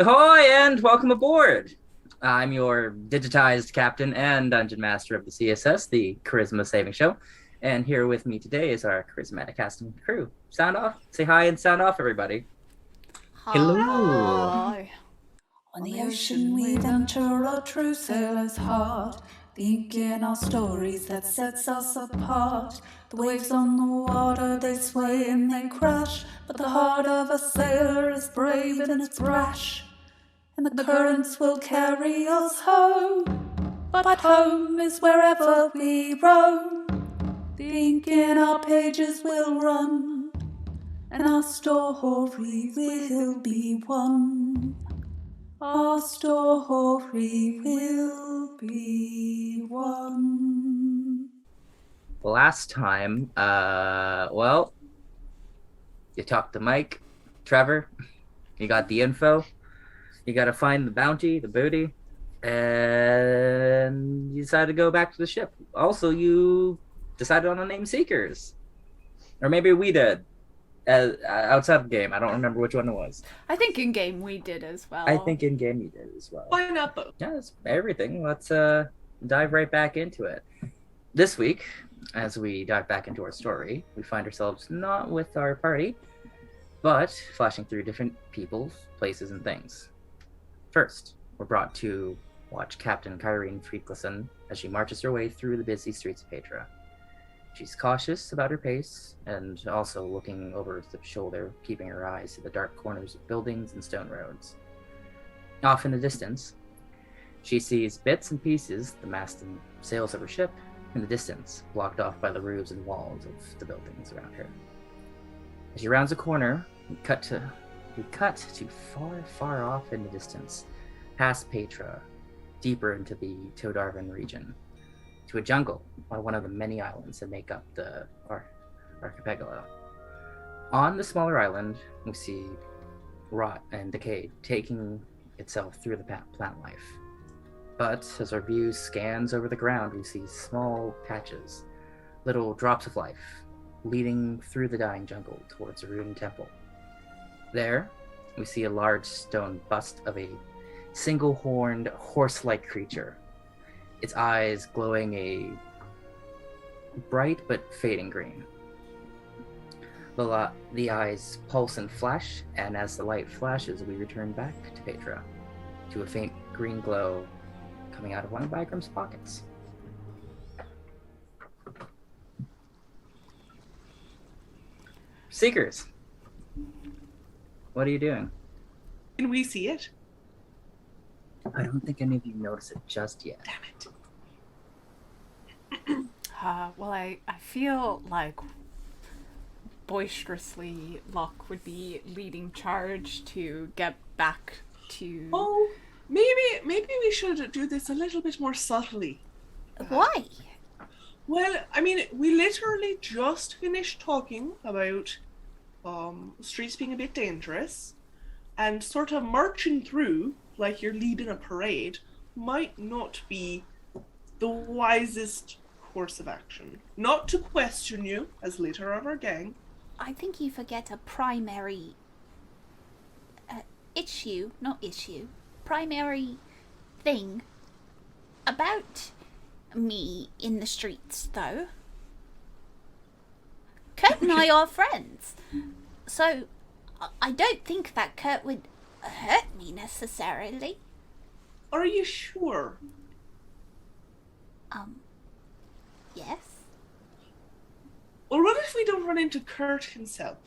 Ahoy and welcome aboard! I'm your digitized captain and dungeon master of the CSS, the Charisma Saving Show. And here with me today is our charismatic casting crew. Sound off, say hi and sound off, everybody. Hello. Hi. On the ocean we venture, a true sailor's heart, thinking our stories that sets us apart. The waves on the water, they sway and they crash, but the heart of a sailor is brave and it's brash. And the currents will carry us home, but home is wherever we roam. Thinking our pages will run, and our story will be one. Our story will be one. Last time, you talked to Mike, Trevor, you got the info, you got to find the bounty, the booty, and you decided to go back to the ship. Also, you decided on the name Seakers. Or maybe we did. Outside the game. I don't remember which one it was. I think in game we did as well. I think in game you did as well. Why not both? Yeah, it's everything. Let's dive right back into it. This week, as we dive back into our story, we find ourselves not with our party, but flashing through different people, places, and things. First, we're brought to watch Captain Kyrene Friedlison as she marches her way through the busy streets of Petra. She's cautious about her pace, and also looking over the shoulder, keeping her eyes to the dark corners of buildings and stone roads. Off in the distance, she sees bits and pieces, the mast and sails of her ship, in the distance, blocked off by the roofs and walls of the buildings around her. As she rounds a corner, we cut to far, far off in the distance, past Petra, deeper into the Todarvan region, to a jungle on one of the many islands that make up the archipelago. On the smaller island, we see rot and decay taking itself through the plant life. But as our view scans over the ground, we see small patches, little drops of life, leading through the dying jungle towards a ruined temple. There, we see a large stone bust of a single-horned, horse-like creature, its eyes glowing a bright but fading green. The eyes pulse and flash, and as the light flashes, we return back to Petra, to a faint green glow coming out of one of Bigrim's pockets. Seekers, what are you doing? Can we see it? I don't think any of you notice it just yet. Damn it. Well, I feel like boisterously Locke would be leading charge to get back to... Oh, maybe we should do this a little bit more subtly. Why? Well, I mean, we literally just finished talking about streets being a bit dangerous, and sort of marching through like you're leading a parade might not be the wisest course of action. Not to question you as leader of our gang. I think you forget a primary primary thing about me in the streets, though. Kurt and I are friends, so I don't think that Kurt would hurt me necessarily. Are you sure? Yes. Or what if we don't run into Kurt himself?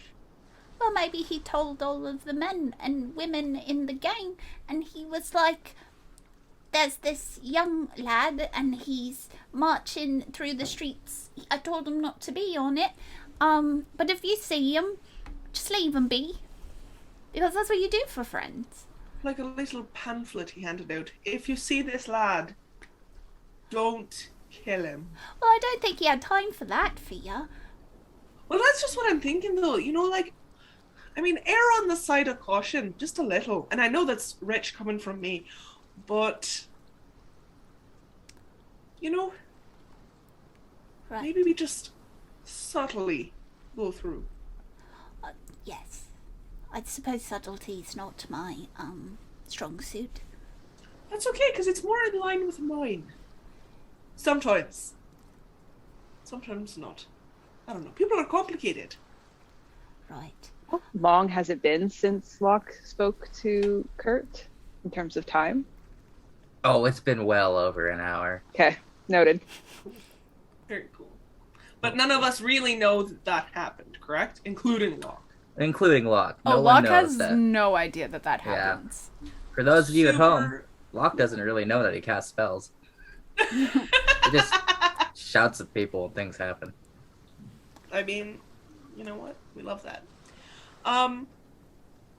Well, maybe he told all of the men and women in the gang, and he was like, there's this young lad, and he's marching through the streets. I told him not to be on it, but if you see him, just leave him be. Because that's what you do for friends. Like a little pamphlet he handed out. If you see this lad, don't kill him. Well, I don't think he had time for that, Fia. Well, that's just what I'm thinking, though. You know, like, I mean, err on the side of caution, just a little. And I know that's rich coming from me, but, you know, Right. maybe we just subtly go Yes. I suppose subtlety's not my strong suit. That's okay, because it's more in line with mine. Sometimes. Sometimes not. I don't know. People are complicated. Right. How long has it been since Locke spoke to Kurt in terms of time? Oh, it's been well over an hour. Okay, noted. Very cool. But none of us really know that happened, correct? Including Locke. Including Locke. No one Locke knows has that. no idea that Yeah. happens. For those of you at home, Super- Locke doesn't really know that he casts spells. He just shouts at people and things happen. I mean, you know what? We love that.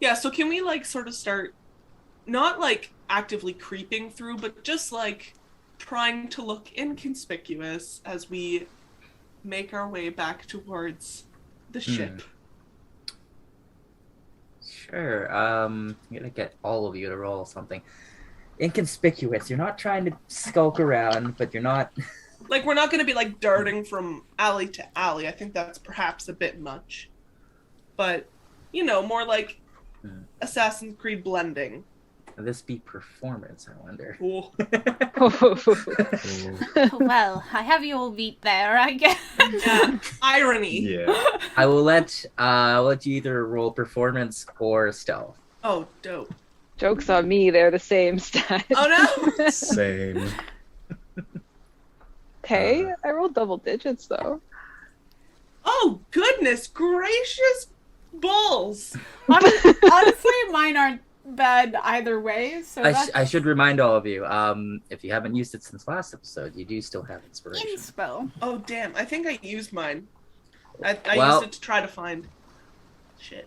Yeah, so can we, like, sort of start, not, like, actively creeping through, but just, like, trying to look inconspicuous as we make our way back towards the ship? Sure. I'm gonna get all of you to roll something. Inconspicuous. You're not trying to skulk around, but you're not. Like, we're not going to be, like, darting from alley to alley. I think that's perhaps a bit much. But, you know, more like Assassin's Creed blending. Will this be performance, I wonder? Cool. Well, I have you all beat there, I guess. Yeah. Irony. Yeah. I will let you either roll performance or stealth. Oh, dope. Joke's on me, they're the same stat. Oh, no! Same. Okay, I rolled double digits though. Oh, goodness gracious balls! Honestly, mine aren't bad either way. So I should remind all of you, if you haven't used it since last episode, you do still have inspiration. inspo. Oh, damn. I think I used mine. I Well- used it to try to find shit.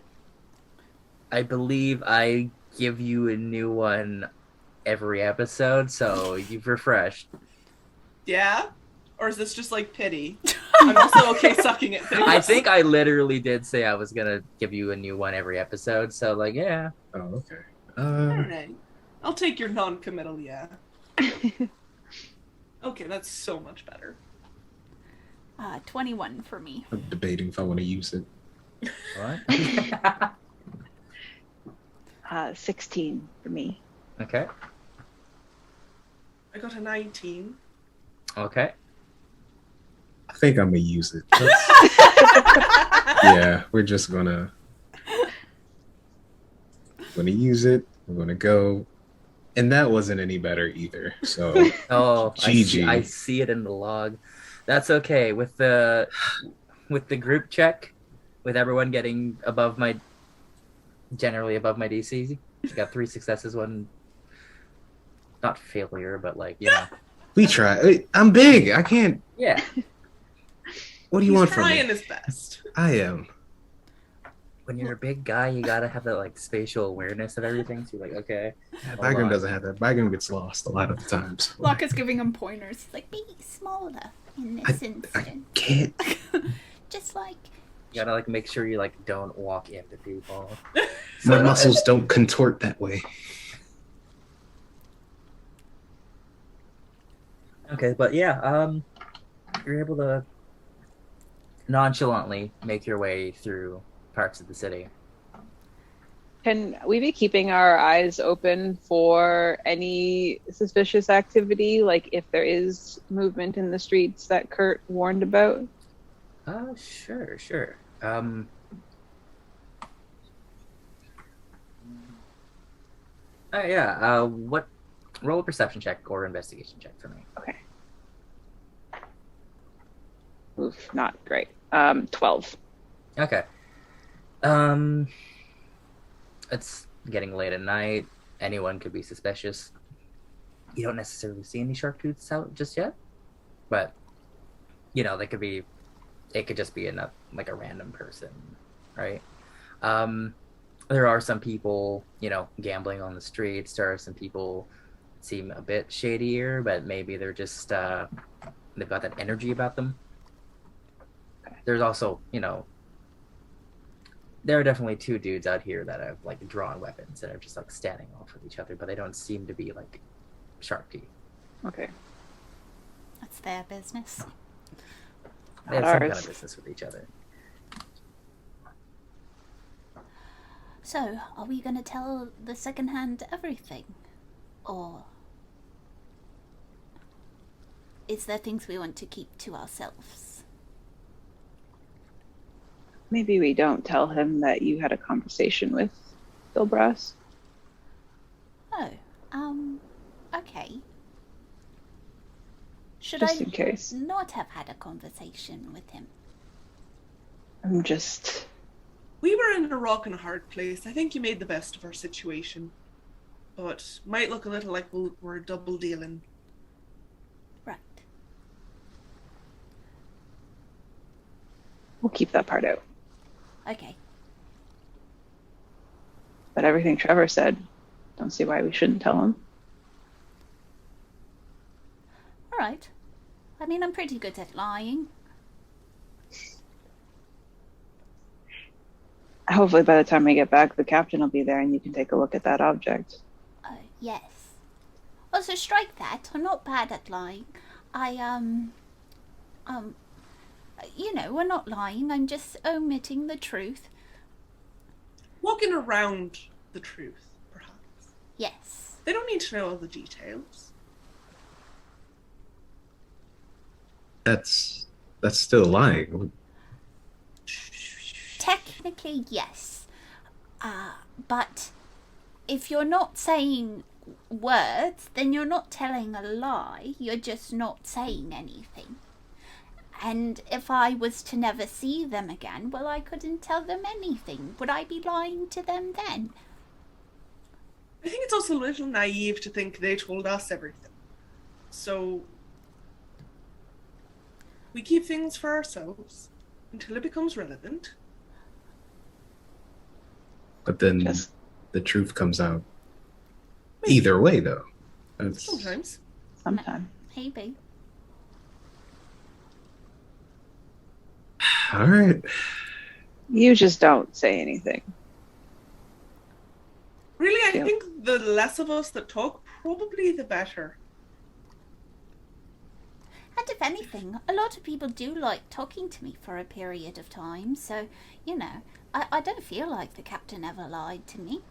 I believe I give you a new one every episode, so you've refreshed. Yeah? Or is this just like pity? I'm also okay sucking at things. I think I literally did say I was gonna give you a new one every episode, so like, yeah. Oh, okay. Alright. I'll take your non-committal, yeah. Okay, that's so much better. 21 for me. I'm debating if I want to use it. What? 16 for me. Okay. I got a 19. Okay. I think I'm gonna use it. Yeah, we're just gonna use it. We're gonna go, and that wasn't any better either. So Oh, GG. I see it in the log. That's okay. With the group check, with everyone getting generally above my DC, you got 3 successes, one not failure, but like, you know. we try. I'm big. I can't. Yeah. What do you He's want from trying me? his best. I am. When you're a big guy, you gotta have that like spatial awareness of everything. So you're like, okay. Yeah, hold Bigrim on. doesn't have that. Bigrim gets lost a lot of the times. Locke is giving him pointers. Like, be smaller in I this instance. can't. Just like, You gotta like make sure you like don't walk into people. My muscles don't contort that way. Okay, but yeah, you're able to nonchalantly make your way through parts of the city. Can we be keeping our eyes open for any suspicious activity, like if there is movement in the streets that Kurt warned about? Sure. What? Roll a perception check or investigation check for me. Okay. Oof, not great. 12. Okay. It's getting late at night. Anyone could be suspicious. You don't necessarily see any shark tooths out just yet, but you know, it could just be a random person, right? There are some people, you know, gambling on the streets. There are some people that seem a bit shadier, but maybe they're just they've got that energy about them. There's also, you know, there are definitely 2 dudes out here that have like drawn weapons and are just like standing off with each other, but they don't seem to be like shark teeth. Okay. that's their business. They have Not some kind ours. of business with each other. So, are we going to tell the second hand everything? Or is there things we want to keep to ourselves? Maybe we don't tell him that you had a conversation with Bill Brass. Oh, okay. Should Just I in case. not have had a conversation with him? I'm just... We were in a rock and a hard place. I think you made the best of our situation. But might look a little like we're double dealing. Right. We'll keep that part out. Okay. But everything Trevor said, don't see why we shouldn't tell him. All right. I mean, I'm pretty good at lying. Hopefully by the time we get back, the captain will be there and you can take a look at that object. Yes. Also, strike that. I'm not bad at lying. We're not lying. I'm just omitting the truth. Walking around the truth, perhaps. Yes. They don't need to know all the details. That's still lying. Technically, yes. But if you're not saying words, then you're not telling a lie. You're just not saying anything. And if I was to never see them again, well, I couldn't tell them anything. Would I be lying to them then? I think it's also a little naive to think they told us everything. So we keep things for ourselves until it becomes relevant. But then Just- the truth comes out. Either way, though. That's... Sometimes. Sometime. Maybe. All right. You just don't say anything. Really, I Yeah. think the less of us that talk, probably the better. And if anything, a lot of people do like talking to me for a period of time, so, I don't feel like the captain ever lied to me.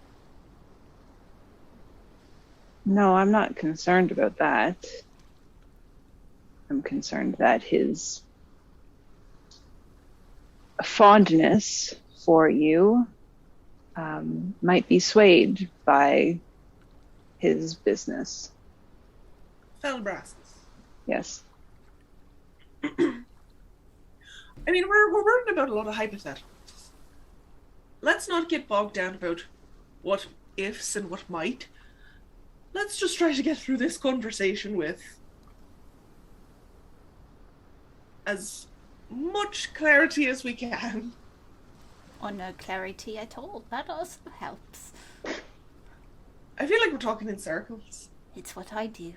No, I'm not concerned about that. I'm concerned that his fondness for you might be swayed by his business. Fell brasses. Yes. I mean, we're worrying about a lot of hypotheticals. Let's not get bogged down about what ifs and what might. Let's just try to get through this conversation with as much clarity as we can. Or no clarity at all. That also helps. I feel like we're talking in circles. It's what I do.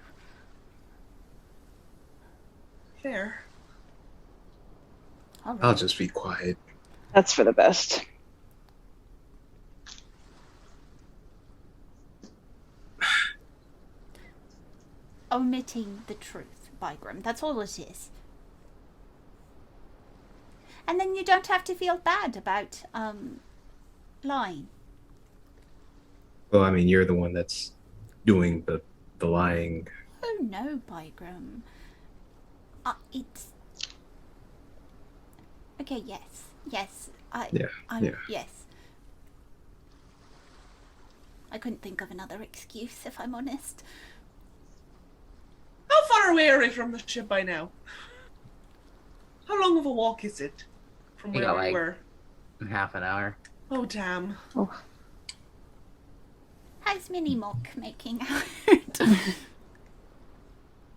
Fair. All right. I'll just be quiet. That's for the best. Omitting the truth, Bigrim. That's all it is. And then you don't have to feel bad about lying. Well, I mean, you're the one that's doing the lying. Oh no, Bigrim. It's okay. Yes. Yeah. Yes. I couldn't think of another excuse, if I'm honest. How far away are we from the ship by now? How long of a walk is it from We where got, we like, were? Half an hour. Oh, damn. Oh, How's Minnie Mock making out?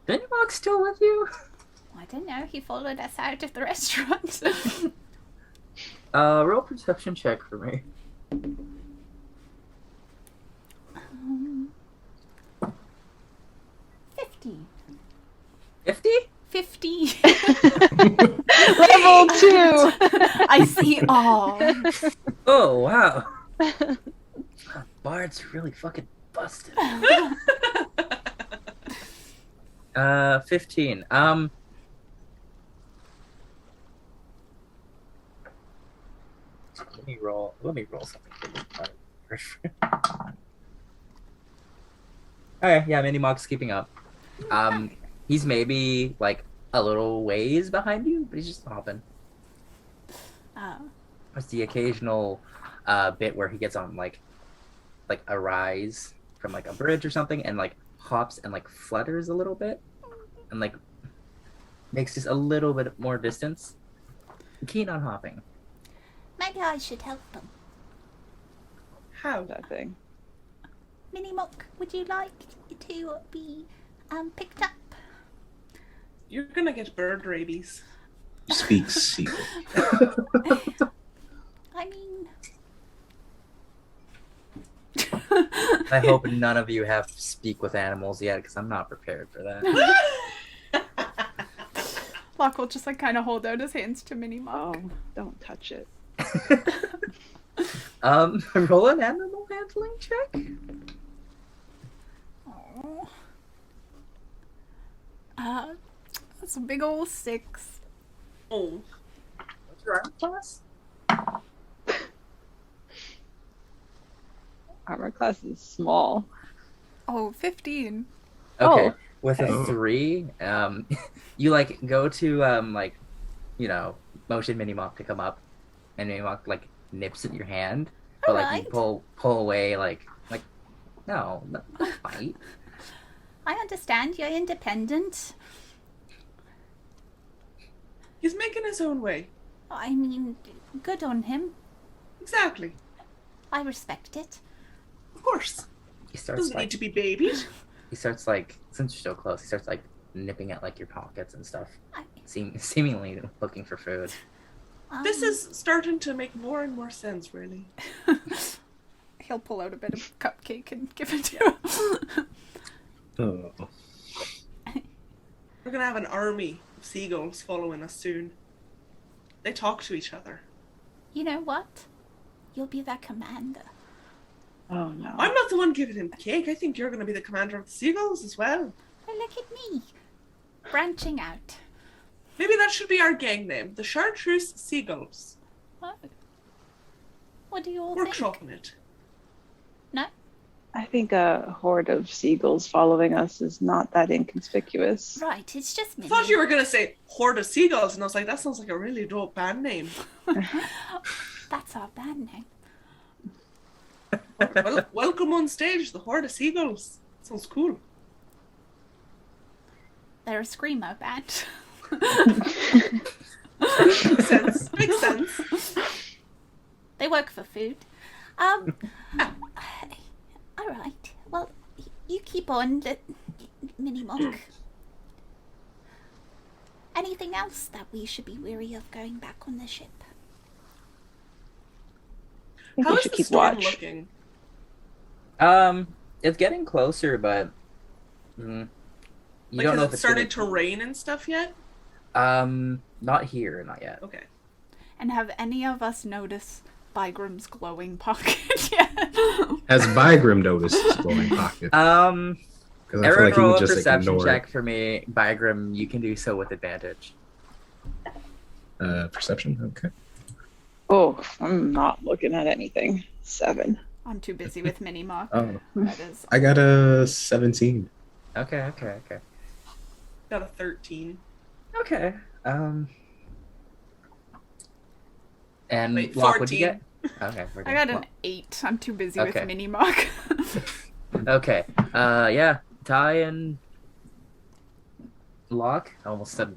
Didn't Mark still with you? I don't know. He followed us out of the restaurant. Roll perception check for me. 50. 50? 50. level 2. I see. Oh. Oh, wow. Bard's really fucking busted. 15. Let me roll something. Okay, yeah, Mini Mock's keeping up. He's maybe like a little ways behind you, but he's just hopping. There's the occasional bit where he gets on like a rise from like a bridge or something, and like hops and like flutters a little bit, and like makes just a little bit more distance. Keen on hopping. Maybe I should help them. How? That thing. Mini Mock, would you like to be picked up? You're gonna get bird rabies. You speak seagull. I mean, I hope none of you have speak with animals yet, because I'm not prepared for that. Locke will just like kind of hold out his hands to Mini Mock. Oh, don't touch it. Roll an animal handling check. Oh. That's a big old 6. Oh. What's your arm class? Armor class is small. Oh, 15. Okay. Oh. With a 3, you like go to like, you know, motion Mini Mock to come up, and Mini Mock like nips at your hand, but like you Alright. pull away like no fight. I understand you're independent. He's making his own way. I mean, good on him. Exactly. I respect it. Of course. He starts Doesn't like need to be babied. he starts like, since you're so close, he starts like nipping at like your pockets and stuff, I, seemingly looking for food. This is starting to make more and more sense, really. He'll pull out a bit of cupcake and give it to him. Oh. We're gonna have an army of seagulls following us soon. They talk to each other. You know what? You'll be their commander. Oh no. I'm not the one giving him cake. I think you're gonna be the commander of the seagulls as well. Oh, look at me. Branching out. Maybe that should be our gang name, the Chartreuse Seagulls. What? What do you all Workshopping think? it. No? I think a horde of seagulls following us is not that inconspicuous. Right, it's just I me. thought you were gonna say Horde of Seagulls, and I was like, that sounds like a really dope band name. That's our band name. Well, welcome on stage, the Horde of Seagulls. Sounds cool. They're a screamo band. Makes sense. Makes sense. They work for food. All right. Well, you keep on, Mini Mock. Anything else that we should be wary of going back on the ship? I think How we is should the keep storm watch. looking? It's getting closer, but you don't know has if it it's started to rain and stuff yet? not here, not yet. Okay. And have any of us noticed Bigrim's glowing pocket yet? Has Bigrim noticed his glowing pocket? Aaron, Because I feel like he roll would a just perception ignore check for me. Bigrim, you can do so with advantage. Perception? Okay. Oh, I'm not looking at anything. 7. I'm too busy with Mini Mock. Oh, That is. I got a 17. Okay. Got a 13. Okay. And Wait, Locke, what'd you 14. get? Okay, we're I good. got Well, an 8. I'm too busy Okay. with Mini Mock. Okay. Yeah. Ty and Locke. I almost said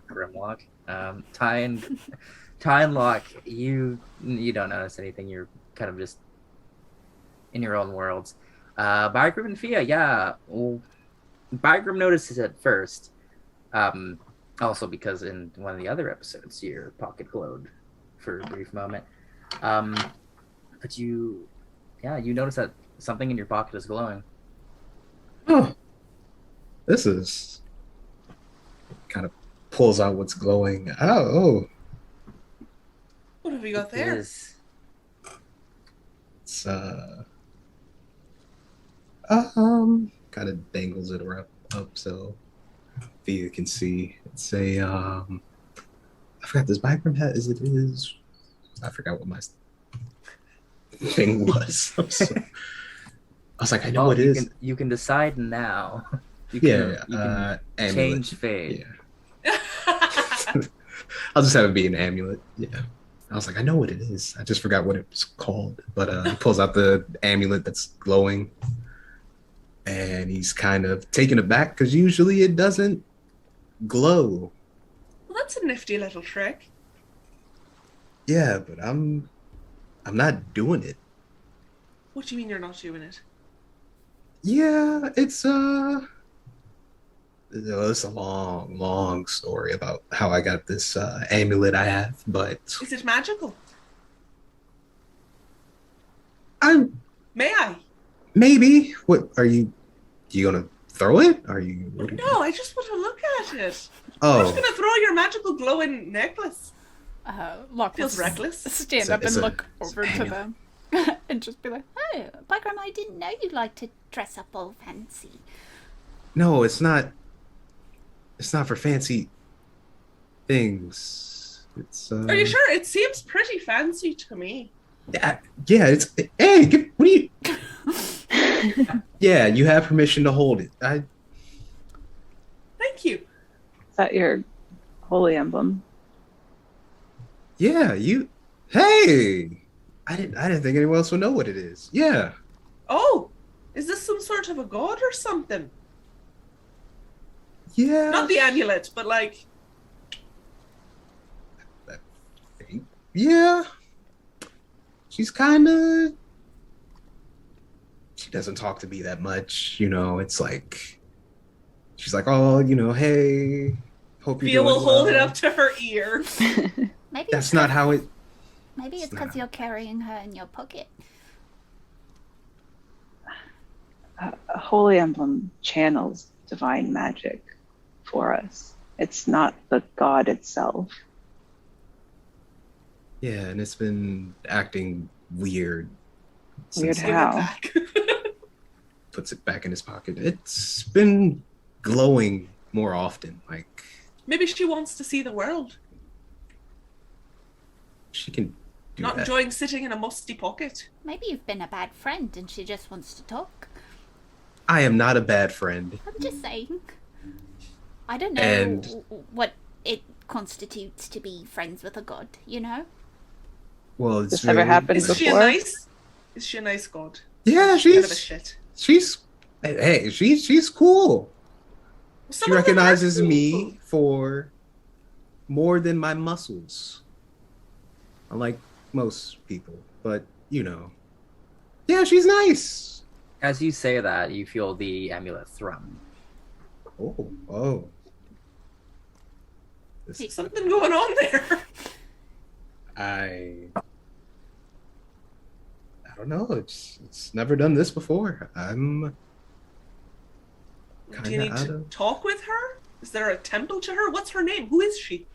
Grimlock. Ty and Locke. You don't notice anything. You're kind of just in your own worlds. Bigrim and Fia. Yeah. Well, Bigrim notices it first. Also because in one of the other episodes, your pocket glowed for a brief moment. But you notice that something in your pocket is glowing. Oh, this is kind of pulls out what's glowing. Oh, What have you got It there? is- it's kind of dangles it up so you can see. It's a I forgot this Bigrim hat. I forgot what my thing was. I was like, I know Oh, what it is. You can decide now. You Yeah, can amulet. change fate. Yeah. I'll just have it be an amulet. Yeah. I was like, I know what it is. I just forgot what it was called. But he pulls out the amulet that's glowing. And he's kind of taken aback because usually it doesn't glow. Well, that's a nifty little trick. Yeah, but I'm not doing it. What do you mean you're not doing it? Yeah, it's a long story about how I got this amulet I have, but Is it magical? I'm May I? maybe. What are you gonna throw it? Are you? No, I just want to look at it. I'm Oh, just gonna throw your magical glowing necklace. Locke Feels will reckless. stand up It's and a- look it's over an to amulet. them and just be like, Oh, Bigrim, I didn't know you liked to dress up all fancy. no, it's not. It's not for fancy things. It's. Are you sure? It seems pretty fancy to me. Yeah, it's. Hey, what are you? Yeah, you have permission to hold it. Thank you. Is that your holy emblem? Yeah, you. Hey, I didn't think anyone else would know what it is. Yeah. Oh, is this some sort of a god or something? Yeah. Not the amulet, but like, Yeah. She's kind of. She doesn't talk to me that much, you know. It's like. She's like, oh, hey, hope you're Via doing will hold it well." up to her ear. Maybe That's it's not how it. Maybe it's it's because not. you're carrying her in your pocket. A holy emblem channels divine magic for us. It's not the god itself. Yeah, and it's been acting weird. Weird since Give it how? back. puts it back in his pocket. It's been glowing more often. Like Maybe she wants to see the world, she can do not that. enjoying sitting in a musty pocket. Maybe you've been a bad friend and she just wants to talk. I am not a bad friend. I'm just saying. I don't know And- what it constitutes to be friends with a god, you know? Well, it's This never very- happened Is she a before? nice? Is she a nice god? Yeah, Kind of a she's shit. hey, she's cool. Some She of them are recognizes cool. me for more than my muscles. Unlike most people, but yeah, she's nice. As you say that, you feel the amulet thrum. Oh. This, Something going on there. I don't know. It's never done this before. I'm Do you kinda need out to of. talk with her? Is there a temple to her? What's her name? Who is she?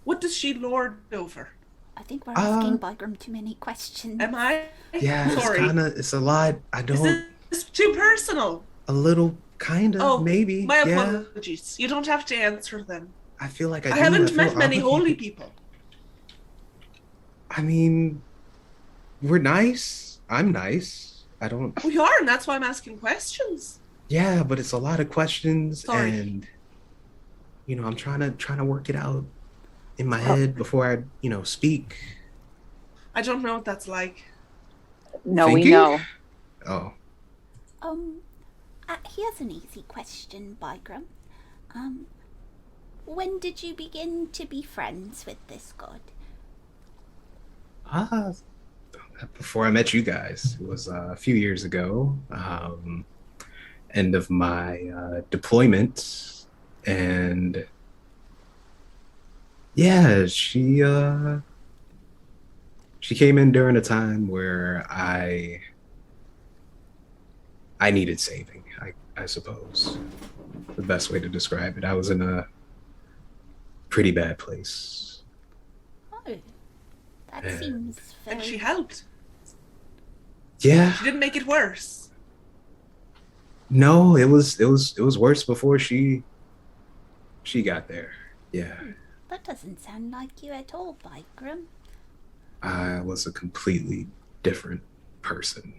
What does she lord over? I think we're asking Bigrim too many questions. Am I? Yeah, Sorry. it's a lot. I Is don't. this too personal? A little, kind of, Oh, maybe. My Yeah, apologies. You don't have to answer them. I feel like I I do. haven't feel met many holy obligated. people. I mean, we're nice. I'm nice. I don't. We are, and that's why I'm asking questions. Yeah, but it's a lot of questions, Sorry. and I'm trying to work it out in my head before I speak. I don't know what that's like. No, we Thinking? know. Oh, Here's an easy question, Bigrim. When did you begin to be friends with this god? before I met you guys, it was a few years ago. End of my deployment, and yeah, she came in during a time where I needed saving. I suppose the best way to describe it. I was in a pretty bad place. Oh, that Yeah. seems very... And she helped. Yeah, She didn't make it worse. no, it was worse before she got there. Yeah. That doesn't sound like you at all, Bigrim. I was a completely different person.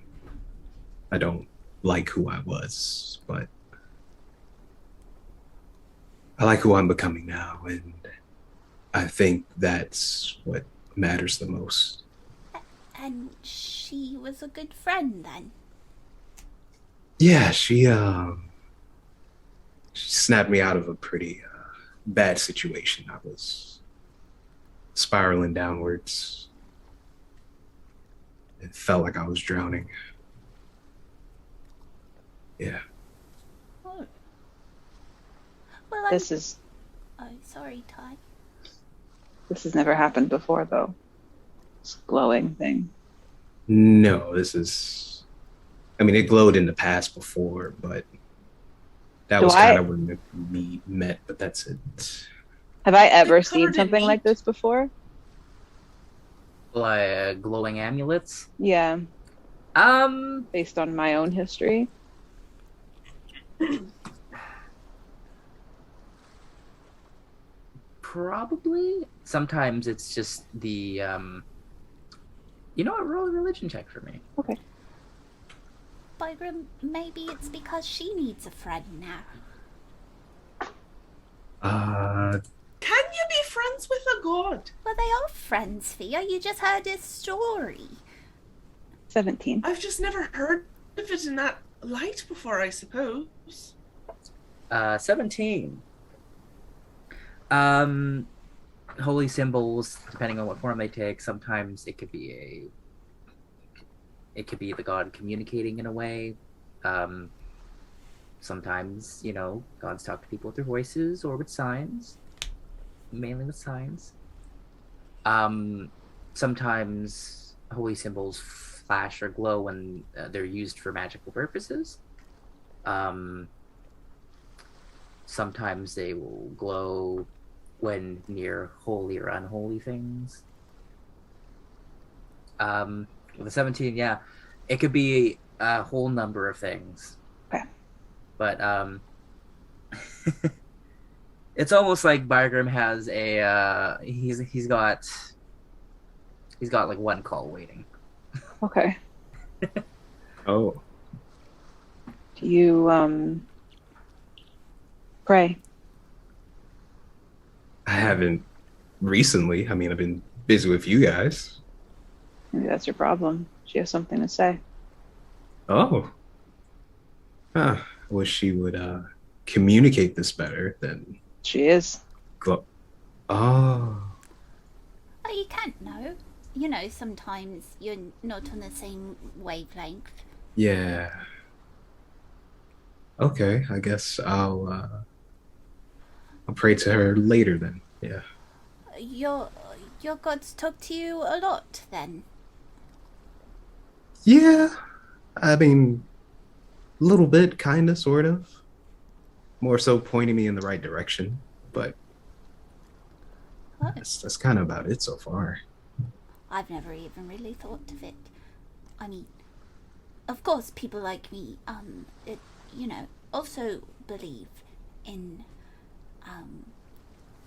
I don't like who I was, but I like who I'm becoming now, and I think that's what matters the most. And she was a good friend then. Yeah, she snapped me out of a pretty bad situation. I was spiraling downwards. It felt like I was drowning. Yeah. Oh. Well, This is Oh, sorry, Ty. this has never happened before, though. This glowing thing. No, this is. I mean, it glowed in the past before, but that was kind of when we met. But that's it. Have I ever It's covered seen in something like meat. this before? Like glowing amulets. Yeah, Um, based on my own history. probably. Sometimes it's just the You know what? Roll a religion check for me. Okay. Bigrim, maybe it's because she needs a friend now. Can you be friends with a god? Well, they are friends, Thea. You just heard his story. 17. I've just never heard of it in that light before, I suppose. 17. Holy symbols, depending on what form they take, sometimes it could be the god communicating in a way. Sometimes, gods talk to people with their voices or with signs. Mainly with signs. Sometimes holy symbols flash or glow when they're used for magical purposes. Sometimes they will glow when near holy or unholy things. With a 17, yeah, it could be a whole number of things. Okay. But it's almost like Bigrim has a he's got like one call waiting. Okay. Oh. Do you pray? I haven't recently. I mean, I've been busy with you guys. Maybe that's your problem. She has something to say. Oh. Huh. Wish she would communicate this better than She is. glow. Oh. Oh, you can't know. Sometimes you're not on the same wavelength. Yeah. Okay, I guess I'll pray to her later then. Yeah. Your gods talk to you a lot, then. Yeah. I mean, a little bit, kind of, sort of. More so pointing me in the right direction, but Oh, that's kind of about it so far. I've never even really thought of it. I mean, of course, people like me, also believe in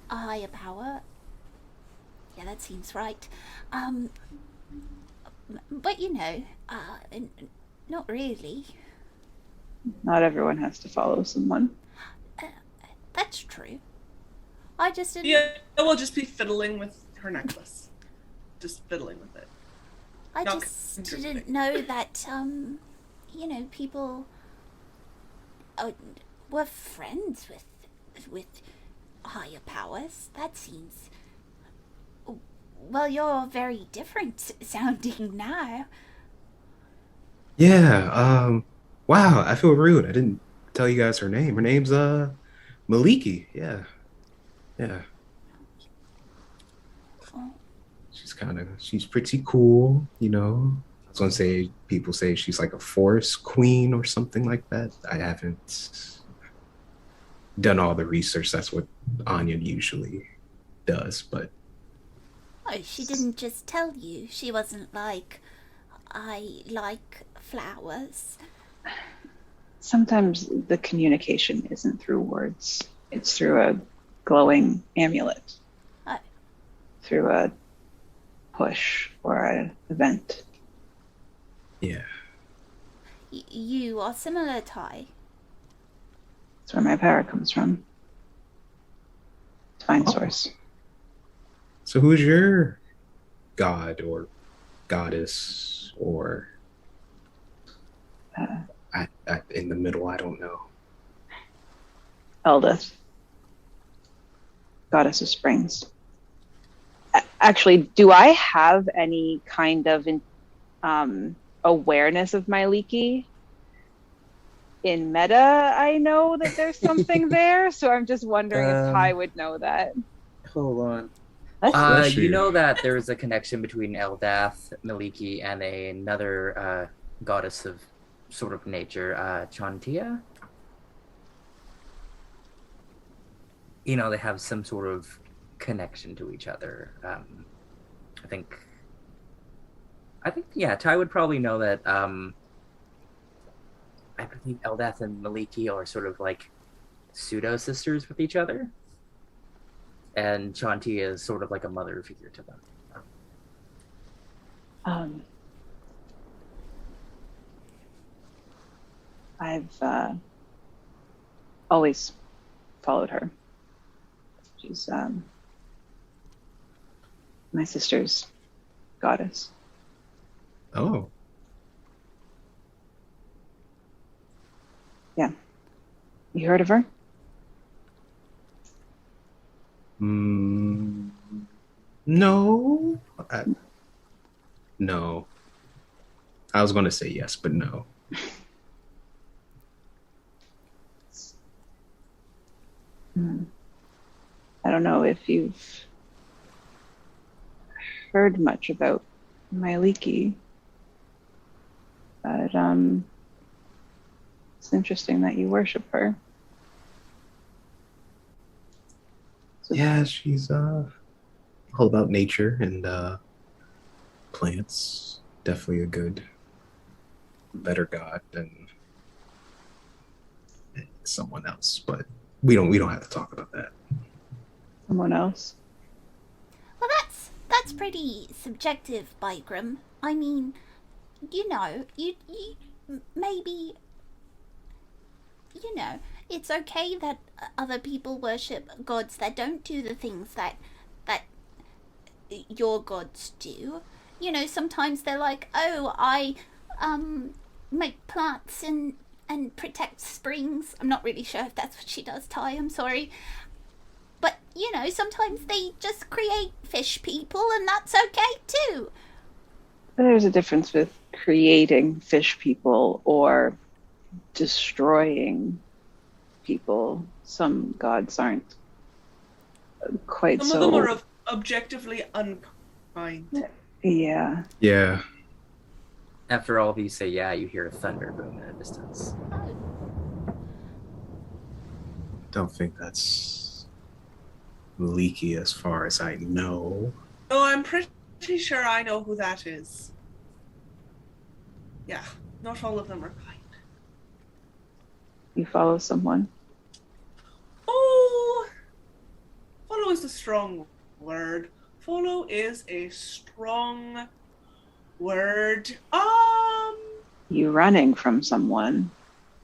a higher power. Yeah, that seems right. But not really. Not everyone has to follow someone. That's true. I just didn't. Yeah, we'll just be fiddling with her necklace. Just fiddling with it. I Not just contributing. didn't know that, people were friends with higher powers. That seems. Well, you're very different sounding now. Yeah, wow, I feel rude. I didn't tell you guys her name. Her name's Maliki. Yeah. Yeah. Oh, She's pretty cool, I was gonna say people say she's like a forest queen or something like that. I haven't done all the research. That's what Anya usually does, but she didn't just tell you. She wasn't like, I like flowers. Sometimes the communication isn't through words. It's through a glowing amulet. Oh. Through a push. for an event. Yeah. You are similar, Ty. That's where my power comes from. Divine source. So who's your god or goddess or in the middle? I don't know. Eldith. Goddess of Springs. Actually, do I have any kind of awareness of my leaky? In meta, I know that there's something there, so I'm just wondering if Ty would know that. Hold on. Bless You you. know that there is a connection between Eldath, Maliki, and another goddess of sort of nature, Chantia? You know, they have some sort of connection to each other. I think, yeah, Ty would probably know that. I believe Eldath and Maliki are sort of like pseudo sisters with each other, and Chanti is sort of like a mother figure to them. I've always followed her. She's my sister's goddess. Oh. Yeah. You heard of her? No. No. I was going to say yes, but no. I don't know if you've heard much about my leaky, but it's interesting that you worship her. So, Yeah, she's all about nature and plants. Definitely a better god than someone else, but we don't have to talk about that. someone else. Well, that's pretty subjective, Bigrim. I mean, you know, you maybe, you know, it's okay that other people worship gods that don't do the things that your gods do. You know, sometimes they're like, oh, I make plants and protect springs. I'm not really sure if that's what she does, Ty, I'm sorry. But, you know, sometimes they just create fish people, and that's okay too. There's a difference with creating fish people or destroying people. Some gods aren't quite Some so... of them are objectively unkind. Yeah. Yeah. After all of you say yeah, you hear a thunder boom in the distance. Don't think that's leaky as far as I know. Oh, I'm pretty sure I know who that is. Yeah, not all of them are kind. You follow someone. Oh, follow is a strong word. Follow is a strong word. You running from someone.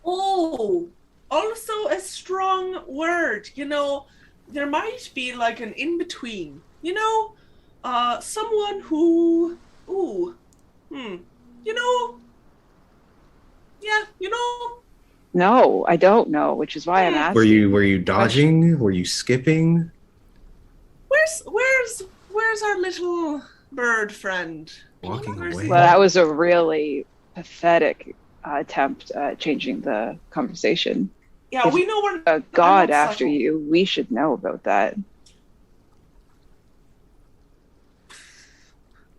Oh, also a strong word. You know, there might be like an in-between. You know, someone who, you know, yeah, you know. No, I don't know, which is why I'm asking. Were you dodging? Were you skipping? Where's our little bird friend? Walking Where's away. he? Well, that was a really pathetic attempt at changing the conversation. Yeah, If we know we're A god not after subtle. you, we should know about that.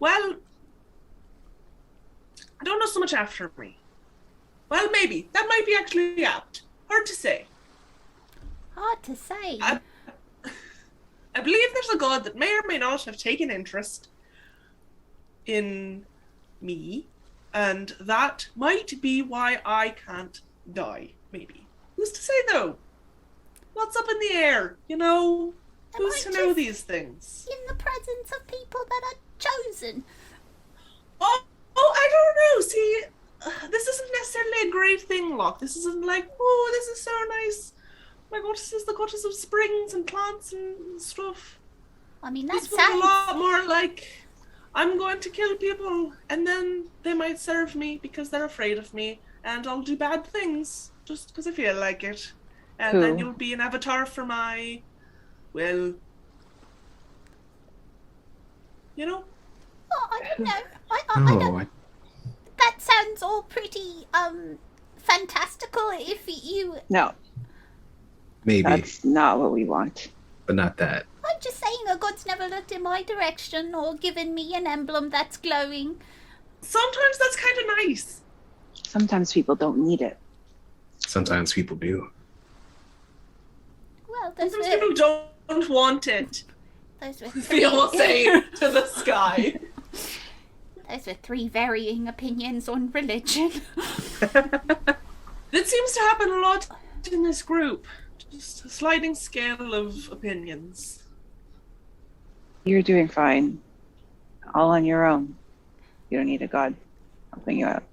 Well, I don't know so much after me. Well, maybe. That might be actually apt. Hard to say. Hard to say. I believe there's a god that may or may not have taken interest in me, and that might be why I can't die, maybe. Who's to say, though? What's up in the air, you know? Am Who's I to know just these things? in the presence of people that are chosen? I don't know. See, this isn't necessarily a great thing, Locke. This isn't like, oh, this is so nice. Oh my God, this is the goddess of springs and plants and stuff. I mean, that This was a sounds. lot more like, I'm going to kill people, and then they might serve me because they're afraid of me, and I'll do bad things just because I feel like it. And then Who? you'll be an avatar for my, well, you know? Oh, I don't know. I don't. Oh, That sounds all pretty fantastical. If you, No, maybe, that's not what we want. but not that. I'm just saying, a god's never looked in my direction or given me an emblem that's glowing. Sometimes that's kind of nice. Sometimes people don't need it. Sometimes people do. Well, those Sometimes were people don't want it. those were Feel will three, say to the sky. those were three varying opinions on religion. This seems to happen a lot in this group. Just a sliding scale of opinions. You're doing fine. All on your own. You don't need a god helping you out.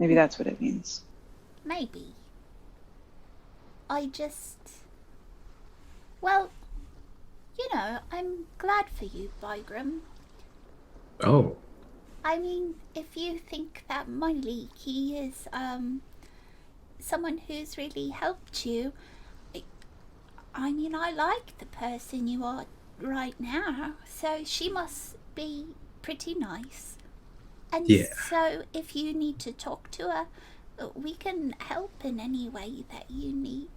Maybe that's what it means. Maybe. I just. Well, you know, I'm glad for you, Bigrim. Oh, I mean, if you think that my leaky is someone who's really helped you, I mean, I like the person you are right now, so she must be pretty nice. And Yeah. so if you need to talk to her, we can help in any way that you need.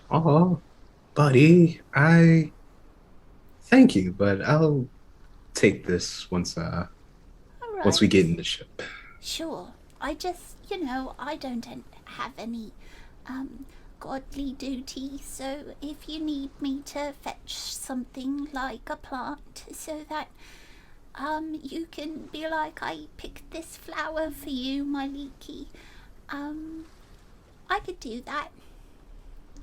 oh, buddy, I thank you, but I'll take this once All right. once we get in the ship. Sure. I just, you know, I don't have any godly duty, so if you need me to fetch something like a plant so that you can be like, I picked this flower for you, my leaky, I could do that.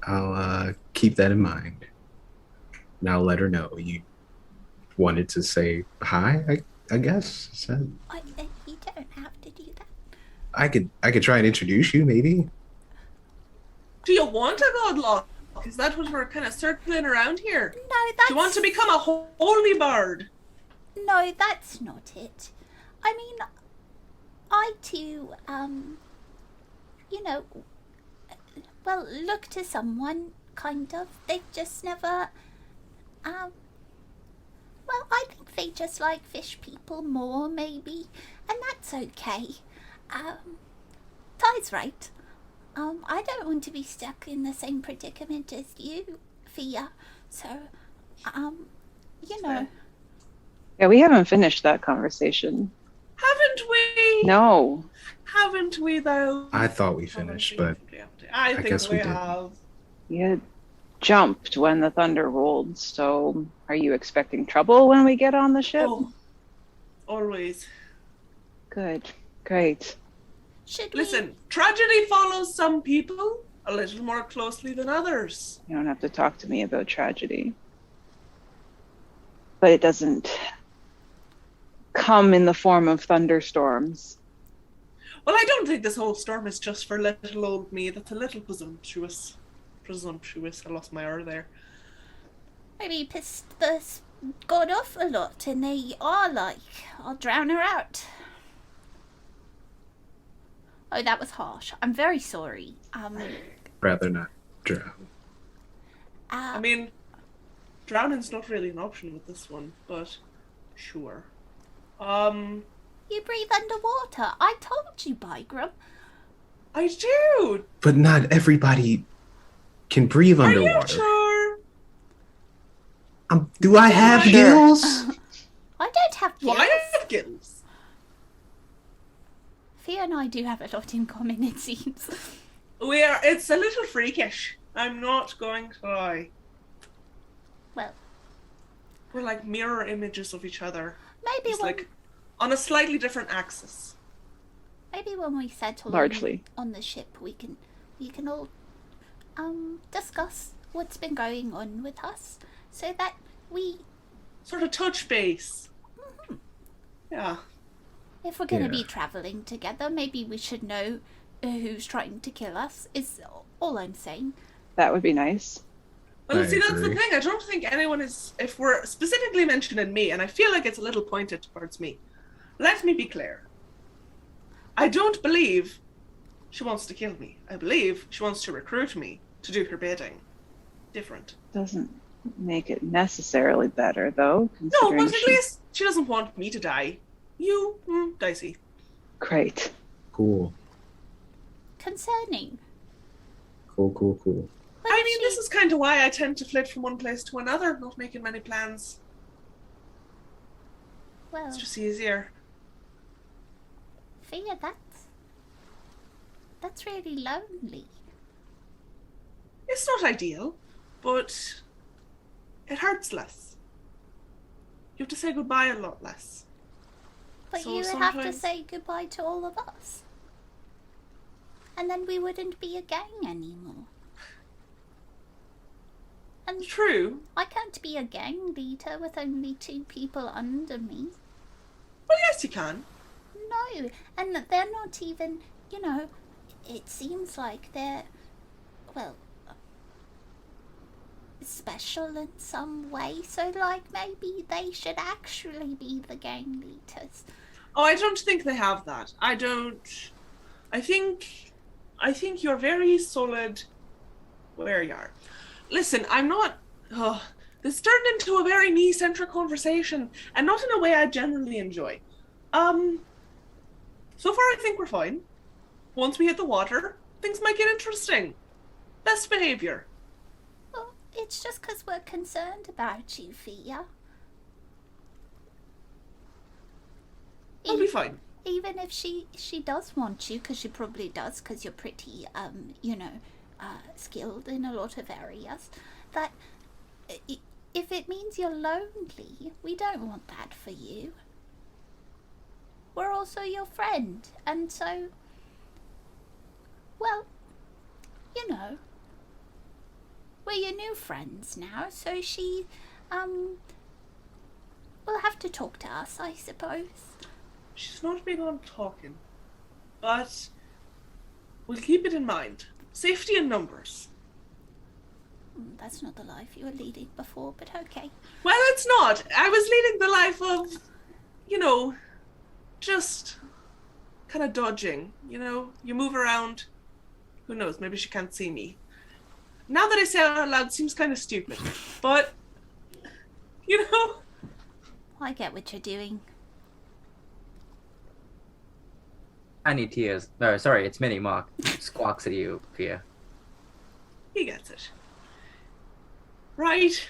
I'll keep that in mind. And I'll let her know you wanted to say hi, I guess. So You don't have to do that. I could try and introduce you, maybe. Do you want a godlock? Is that what we're kind of circling around here? No, Do that's you want to become a holy bard? No, that's not it. I mean, I too, you know, well, look to someone, kind of. They've just never, well, I think they just like fish people more, maybe, and that's okay. Ty's right. I don't want to be stuck in the same predicament as you, Fia, so, you know. Yeah, we haven't finished that conversation. Haven't we? No. Haven't we, though? I thought we finished, but I think guess we we didn't. have. You had jumped when the thunder rolled, so are you expecting trouble when we get on the ship? Oh, always. Good. Great. Should we? Listen, tragedy follows some people a little more closely than others. You don't have to talk to me about tragedy. But it doesn't come in the form of thunderstorms. Well, I don't think this whole storm is just for little old me. That's a little presumptuous. I lost my R there. Maybe you pissed the god off a lot and they are like, I'll drown her out. Oh, that was harsh. I'm very sorry. rather not drown. I mean, drowning's not really an option with this one, but sure. You breathe underwater. I told you, Bigrim. I do. But not everybody can breathe Are you underwater. sure? Do I have Sure. gills? I don't have Well, gills. I have gills. Fia and I do have a lot in common, it seems. It's a little freakish. I'm not going to lie. Well, We're like mirror images of each other. maybe It's when like on a slightly different axis. we settle Largely. on the ship, we can all discuss what's been going on with us, so that we sort of touch base. Yeah. If we're going to Yeah. be traveling together, maybe we should know who's trying to kill us, is all I'm saying. That would be nice. Well, I see, that's the agree. thing. I don't think anyone is. If we're specifically mentioning me, and I feel like it's a little pointed towards me, let me be clear. I don't believe she wants to kill me. I believe she wants to recruit me to do her bidding. Different. Doesn't make it necessarily better, though. No, Considering but at least she doesn't want me to die. You, dicey. Great. Cool. Concerning. Cool. What I if mean, she- this is kind of why I tend to flit from one place to another, not making many plans. Well, It's just easier. Fia, that's really lonely. It's not ideal, but it hurts less. You have to say goodbye a lot less. But So you would have to sometimes- say goodbye to all of us. And then we wouldn't be a gang anymore. And True. I can't be a gang leader with only 2 people under me. Well, yes, you can. No, and they're not even, it seems like they're, well, special in some way. So, like, maybe they should actually be the gang leaders. Oh, I don't think they have that. I think you're very solid where you are. Listen, I'm not. Oh, this turned into a very me-centric conversation, and not in a way I generally enjoy. So far I think we're fine. Once we hit the water, things might get interesting. Best behavior. Well, it's just because we're concerned about you, Fia. We'll be fine. Even if she does want you, because she probably does, because you're pretty, skilled in a lot of areas, that if it means you're lonely, we don't want that for you. We're also your friend, and so, well, we're your new friends now, so she, will have to talk to us, I suppose. She's not big on talking, but we'll keep it in mind. Safety in numbers. That's not the life you were leading before, but okay. Well, it's not. I was leading the life of, just kind of dodging. You move around. Who knows? Maybe she can't see me. Now that I say it out loud, it seems kind of stupid. But, I get what you're doing. I need Tia's. Sorry, it's Minnie Mock. Squawks at you, Pia. he gets it. Right? Is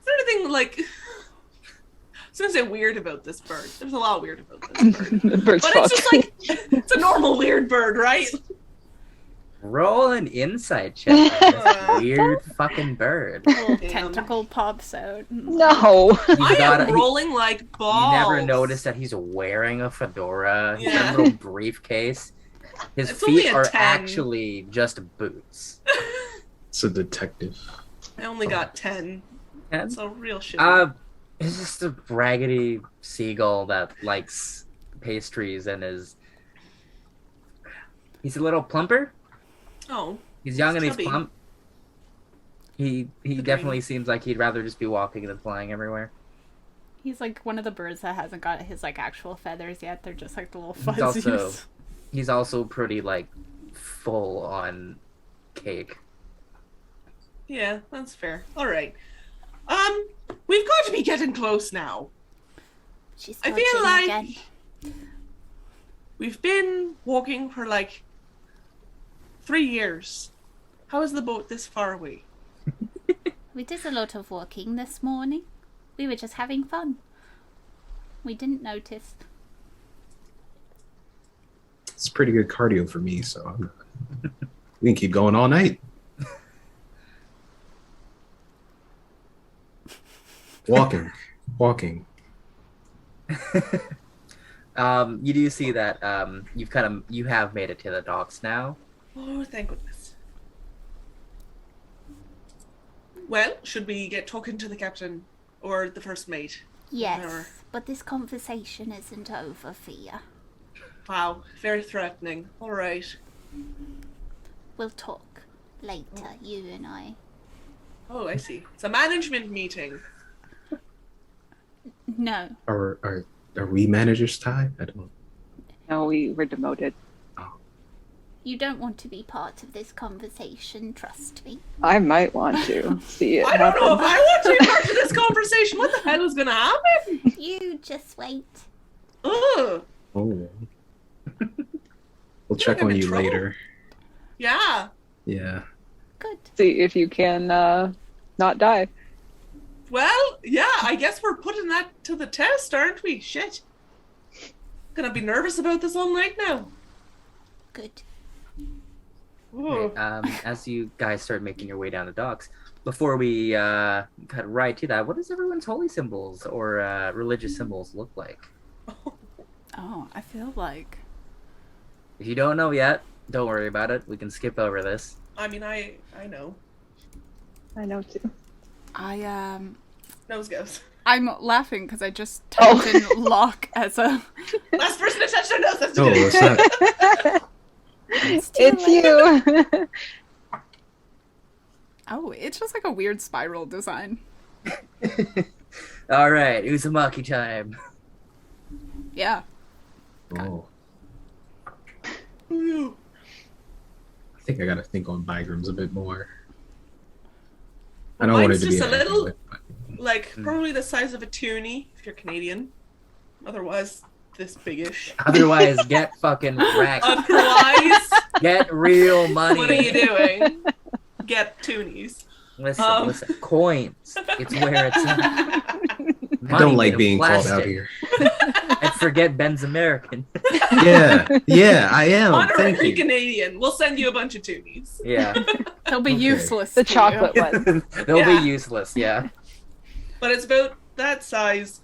there anything, like... I was gonna say weird about this bird. There's a lot weird about this bird. The bird's But fucked. it's just like, it's a normal weird bird, right? Roll an insight check on this weird fucking bird. Little Damn. tentacle pops out. No. He's I got am rolling like You balls. never noticed that he's wearing a fedora. He's got Yeah. a little briefcase. His It's only feet a are 10. actually just boots. It's a detective. I only got 10. And, So real shit. it's just a raggedy seagull that likes pastries and is. He's a little plumper. Oh, He's young and he's chubby. plump. He dream. definitely seems like he'd rather just be walking than flying everywhere. He's like one of the birds that hasn't got his like actual feathers yet. They're just like the little He's fuzzies. He's also pretty like full on cake. yeah, that's fair. All right. We've got to be getting close now. She's I dodging feel like again. we've been walking for like 3 years. How is the boat this far away? We did a lot of walking this morning. We were just having fun. We didn't notice. It's pretty good cardio for me, so we can keep going all night. Walking. You do see that you have made it to the docks now. Oh, thank goodness. Well, should we get talking to the captain Or the first mate. Yes, Whatever. but this conversation isn't over for you. Wow, very threatening. Alright. We'll talk later, you and I. Oh, I see. It's a management meeting. No. Are we managers, Ty? I don't. No, we were demoted. You don't want to be part of this conversation, trust me. I might want to see it I don't know if happen. I want to be part of this conversation. What the hell is gonna happen? You just wait. Ugh. Oh. We'll check on in you trouble. later. Yeah. Yeah. Good. See if you can not die. Well, yeah, I guess we're putting that to the test, aren't we? Shit. Gonna be nervous about this all night now. Good. Ooh. As you guys start making your way down the docks, before we cut right to that, what does everyone's holy symbols or religious symbols look like? Oh, I feel like If you don't know yet, don't worry about it. We can skip over this. I mean, I know. I know too. Nose goes. I'm laughing because I just typed in lock as a. Last person to touch their nose has to Oh, do it's not. It's you. Oh, it's just like a weird spiral design. All right, Uzumaki time. Yeah. Oh, Ooh. I think I gotta think on Bigrim's a bit more. I don't want it Mine's to be just a little- amulet, but- Like, probably the size of a toonie, if you're Canadian. Otherwise, this biggish. Otherwise, get fucking wrecked. Otherwise, Get real money. what are you doing? Get toonies. Listen, coins. It's where it's at. I don't Money like made of being called out plastic. here. And forget Ben's American. Yeah, I am. Thank Honorary you. Canadian. We'll send you a bunch of toonies. Yeah. They'll be Okay. useless. The to chocolate you. one. They'll Yeah. be useless, yeah. But it's about that size.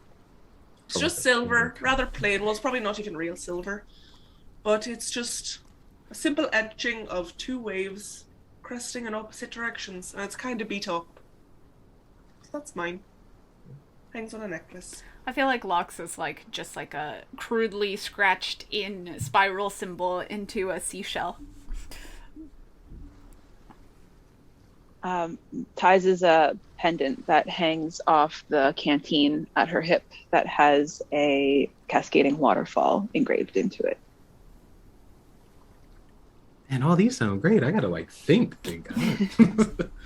It's Oh, just that's silver, weird. rather plain. Well, it's probably not even real silver. But it's just a simple etching of two waves cresting in opposite directions, and it's kind of beat up. So that's mine. Hangs on a necklace. I feel like locks is like just like a crudely scratched in spiral symbol into a seashell. Ty's is a pendant that hangs off the canteen at her hip that has a cascading waterfall engraved into it. And all these sound great. I gotta like think.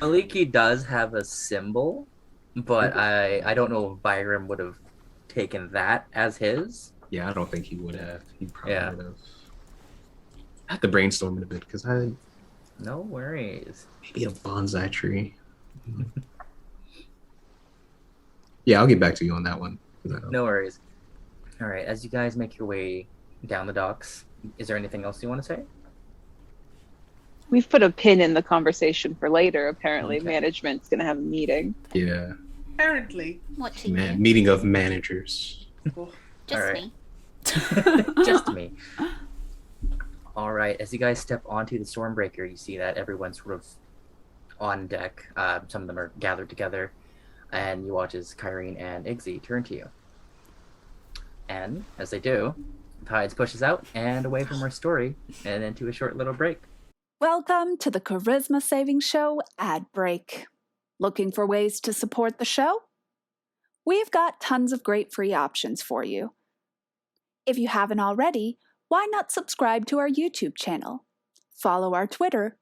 Maliki does have a symbol, but I don't know if Bigrim would have taken that as his. Yeah, I don't think he would have. He probably Yeah. would have. I have to brainstorm it a bit because No worries. maybe a bonsai tree. Yeah, I'll get back to you on that one. 'Cause I don't- No worries. All right, as you guys make your way down the docks, is there anything else you want to say? We've put a pin in the conversation for later. Apparently, Okay. management's going to have a meeting. Yeah, Apparently. Watching man. you. Meeting of managers. Oh, Just Alright. me. Just me. All right, as you guys step onto the Stormbreaker, you see that everyone's sort of on deck. Some of them are gathered together, and you watch as Kyrene and Iggsy turn to you. And as they do, Tides pushes out and away from our story and into a short little break. Welcome to the Charisma Saving Show ad break. Looking for ways to support the show? We've got tons of great free options for you. If you haven't already, why not subscribe to our YouTube channel, follow our Twitter,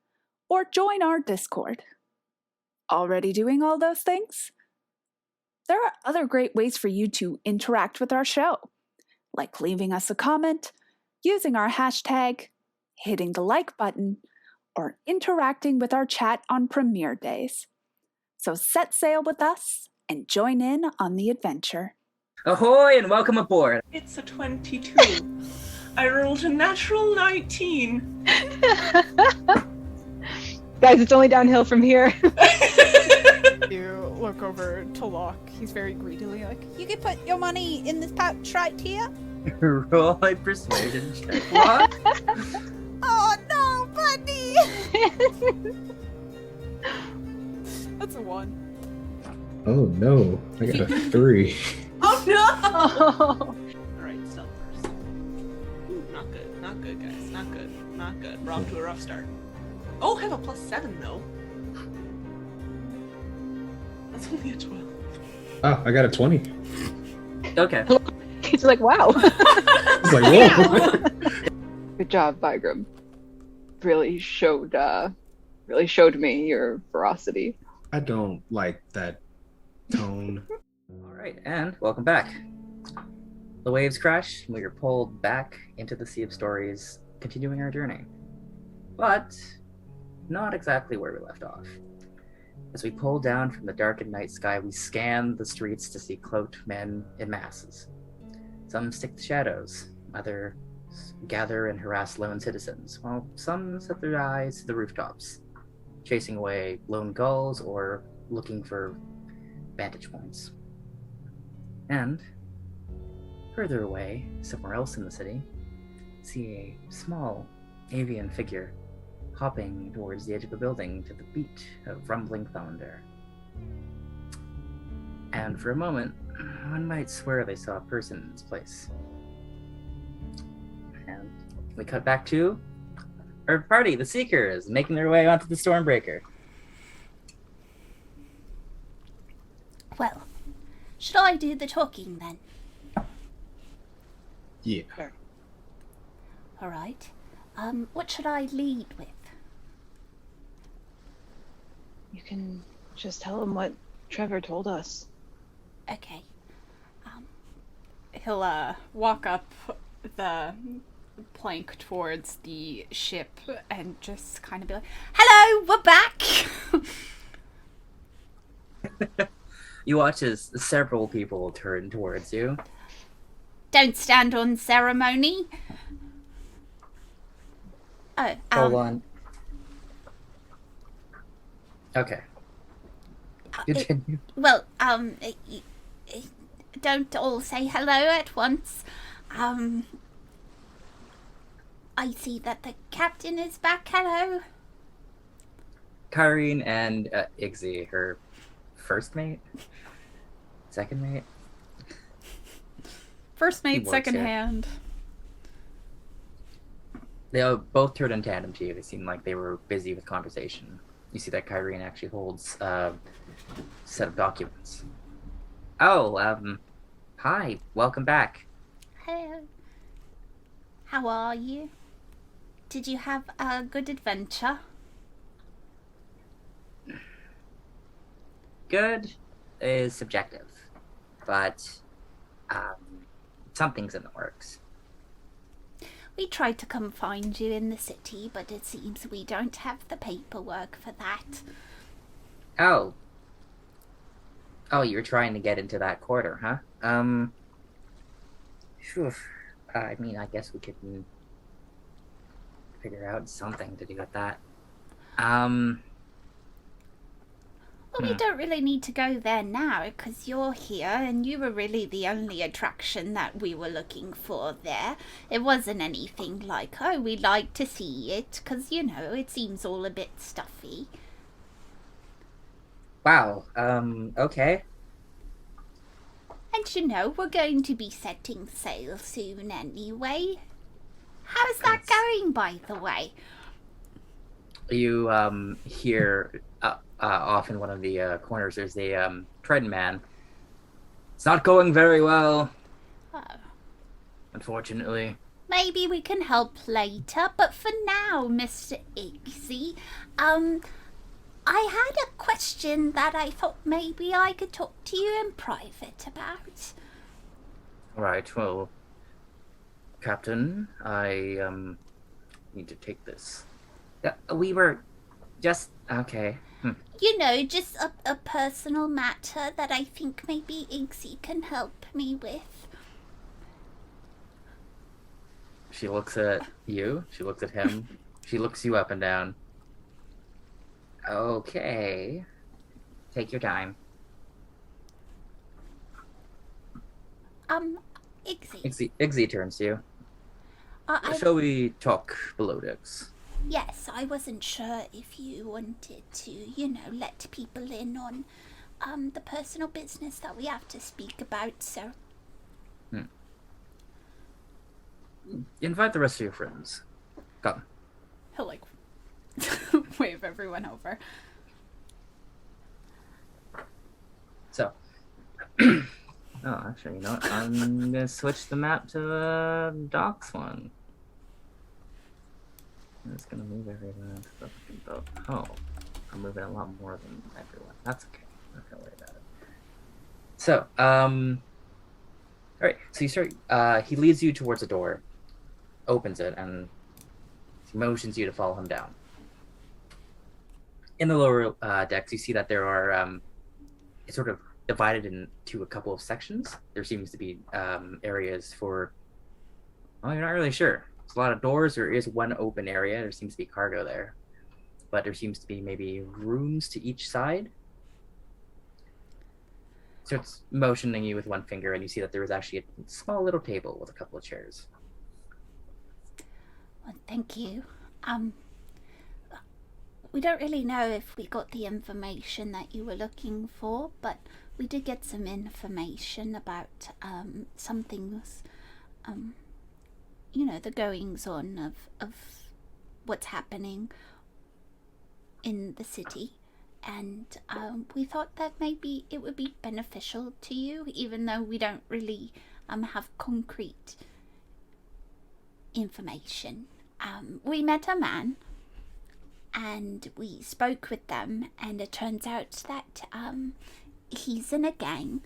or join our Discord? Already doing all those things? There are other great ways for you to interact with our show, like leaving us a comment, using our hashtag, hitting the like button, or interacting with our chat on premiere days. So set sail with us and join in on the adventure. Ahoy and welcome aboard! it's a 22. I rolled a natural 19. Guys, it's only downhill from here. You look over to Locke. He's very greedily like, You can put your money in this pouch right here. Roll a persuasion check. What? Oh no, buddy! that's a 1. Oh no, I got a 3. Oh no! Oh. Alright, stealth first. Ooh, not good. Not good, guys. Not good. Not good. We're off to a rough start. Oh, I have a +7 though. That's only a 12. Oh, I got a 20. Okay. It's like, wow. It's like, whoa. Good job, Bigrim. Really showed me your ferocity. I don't like that tone. All right, and welcome back. The waves crash, and we are pulled back into the Sea of Stories, continuing our journey. But not exactly where we left off. As we pull down from the darkened night sky, we scan the streets to see cloaked men in masses. Some stick to shadows, others gather and harass lone citizens, while some set their eyes to the rooftops, chasing away lone gulls or looking for vantage points. And further away, somewhere else in the city, see a small avian figure hopping towards the edge of a building to the beat of rumbling thunder. And for a moment, one might swear they saw a person in its place. And we cut back to our party, the Seakers, making their way onto the Stormbreaker. Well, should I do the talking then? Yeah. All right. What should I lead with? You can just tell him what Trevor told us. Okay. He'll walk up the plank towards the ship and just kind of be like, Hello, we're back. You watch as several people turn towards you. Don't stand on ceremony. Oh, Hold on. Okay. Continue. Don't all say hello at once. I see that the captain is back. Hello. Kyrene and Igzy, her first mate? Second mate? first He mate, works second here. hand. They both turned in tandem to you. They seemed like they were busy with conversation. You see that Kyrene actually holds a set of documents. Oh, hi. Welcome back. Hello. How are you? Did you have a good adventure? Good is subjective, but something's in the works. We tried to come find you in the city, but it seems we don't have the paperwork for that. Oh. Oh, you're trying to get into that quarter, huh? Phew. I mean, I guess we could figure out something to do with that. Well, we don't really need to go there now, because you're here, and you were really the only attraction that we were looking for there. It wasn't anything like, oh, we'd like to see it, because, you know, it seems all a bit stuffy. Wow, okay. And, you know, we're going to be setting sail soon anyway. How's that going, by the way? You, hear, off in one of the, corners, there's a, Trident Man. It's not going very well, Oh. unfortunately. Maybe we can help later, but for now, Mr. Igzy, I had a question that I thought maybe I could talk to you in private about. Right, well, Captain, I, need to take this. We were just, okay. You know, just a personal matter that I think maybe Igzy can help me with. She looks at you, she looks at him, she looks you up and down. Okay. Take your time. Igzy. Igzy turns to you. Shall we talk below decks? Yes, I wasn't sure if you wanted to, you know, let people in on the personal business that we have to speak about, so... Invite the rest of your friends. Come. He'll, like, wave everyone over. So, oh, actually, you know what? I'm gonna switch the map to the docks one. I'm just gonna move everyone to the boat. Oh, I'm moving a lot more than everyone. That's okay. I'm not gonna worry about it. So, alright, so you start, he leads you towards a door, opens it, and he motions you to follow him down. In the lower decks, you see that there are, it's sort of divided into a couple of sections. There seems to be areas for, well, you're not really sure. There's a lot of doors. There is one open area. There seems to be cargo there. But there seems to be maybe rooms to each side. So it's motioning you with one finger, and you see that there is actually a small little table with a couple of chairs. Well, thank you. We don't really know if we got the information that you were looking for, but we did get some information about some things, you know, the goings on of what's happening in the city. And we thought that maybe it would be beneficial to you, even though we don't really have concrete information. We met a man, and we spoke with them, and it turns out that he's in a gang,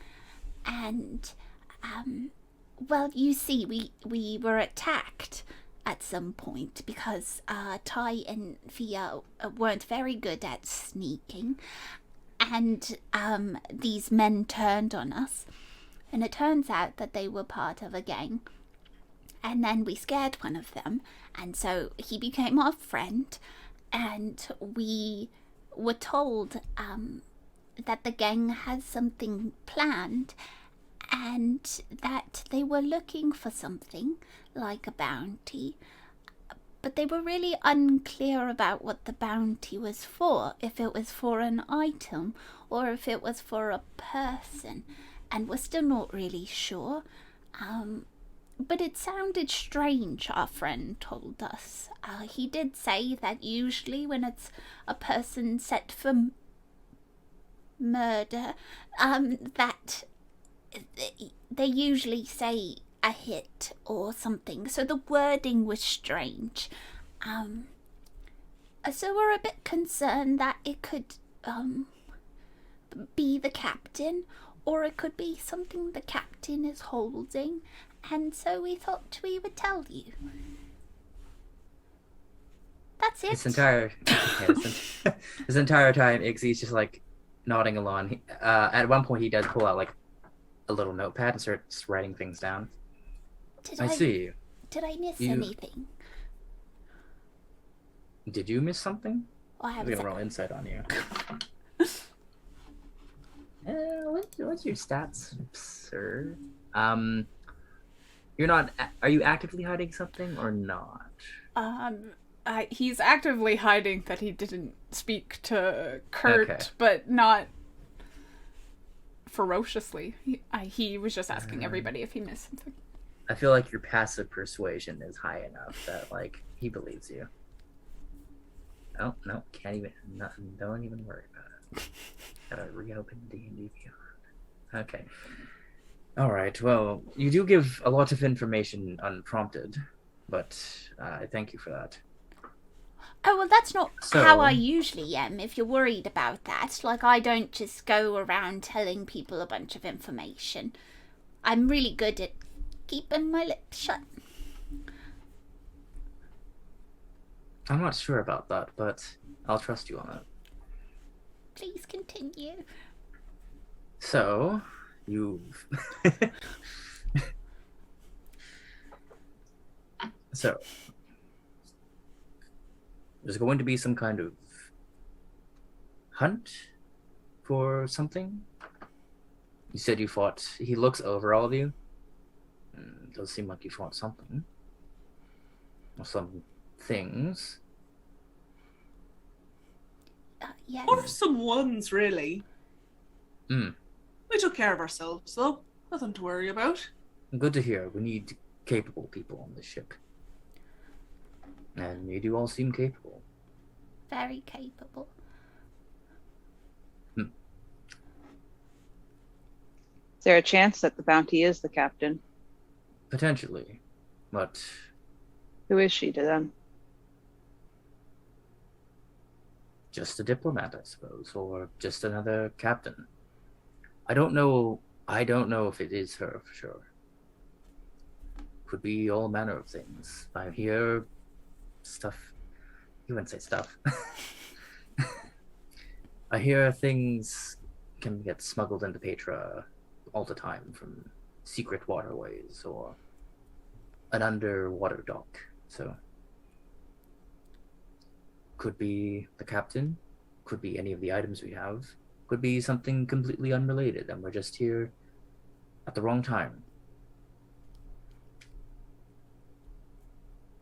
and well, you see, we were attacked at some point because Ty and Fia weren't very good at sneaking, and these men turned on us, and it turns out that they were part of a gang. And then we scared one of them, and so he became our friend, and we were told that the gang has something planned, and that they were looking for something like a bounty, but they were really unclear about what the bounty was for, if it was for an item or if it was for a person, and we're still not really sure. But it sounded strange, our friend told us. He did say that usually when it's a person set for murder, that they usually say a hit or something. So the wording was strange. So we're a bit concerned that it could be the captain, or it could be something the captain is holding. And so we thought we would tell you. That's it. This entire time, Ixie's just like nodding along. At one point, he does pull out like a little notepad and starts writing things down. I see. Did I miss anything? Did you miss something? I I'm gonna roll insight on you. What's your stats, sir? You're not. Are you actively hiding something or not? He's actively hiding that he didn't speak to Kurt, Okay. but not ferociously. He was just asking everybody if he missed something. I feel like your passive persuasion is high enough that like he believes you. Oh no, can't even. Nothing. Don't even worry about it. Gotta reopen D&D Beyond. Okay. All right. Well, you do give a lot of information unprompted, but I thank you for that. Oh, well, that's not how I usually am, if you're worried about that. Like, I don't just go around telling people a bunch of information. I'm really good at keeping my lips shut. I'm not sure about that, but I'll trust you on it. Please continue. So, you've... So, there's going to be some kind of hunt for something? You said you fought... He looks over all of you. It does seem like you fought something. Or some things. Yes. What are some ones, really? Hmm. We took care of ourselves, though. Nothing to worry about. Good to hear. We need capable people on this ship. And you do all seem capable. Very capable. Is there a chance that the bounty is the captain? Potentially. But Who is she to them? just a diplomat, I suppose, or just another captain. I don't know if it is her for sure. Could be all manner of things. I hear stuff. You wouldn't say stuff. I hear things can get smuggled into Petra all the time from secret waterways or an underwater dock. So could be the captain, could be any of the items we have, could be something completely unrelated, and we're just here at the wrong time.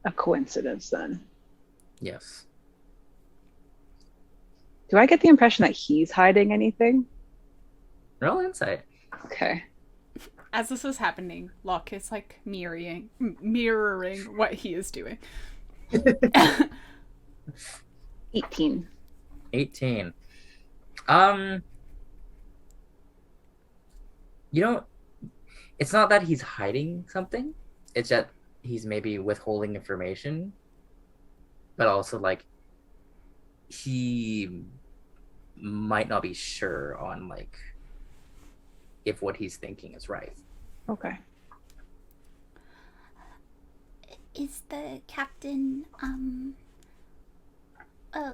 A coincidence, then. Yes. Do I get the impression that he's hiding anything? Roll insight. Okay. As this is happening, Locke is like mirroring what he is doing. 18. 18. You know, it's not that he's hiding something. It's that he's maybe withholding information, but also like he might not be sure on like if what he's thinking is right. Okay. Is the captain,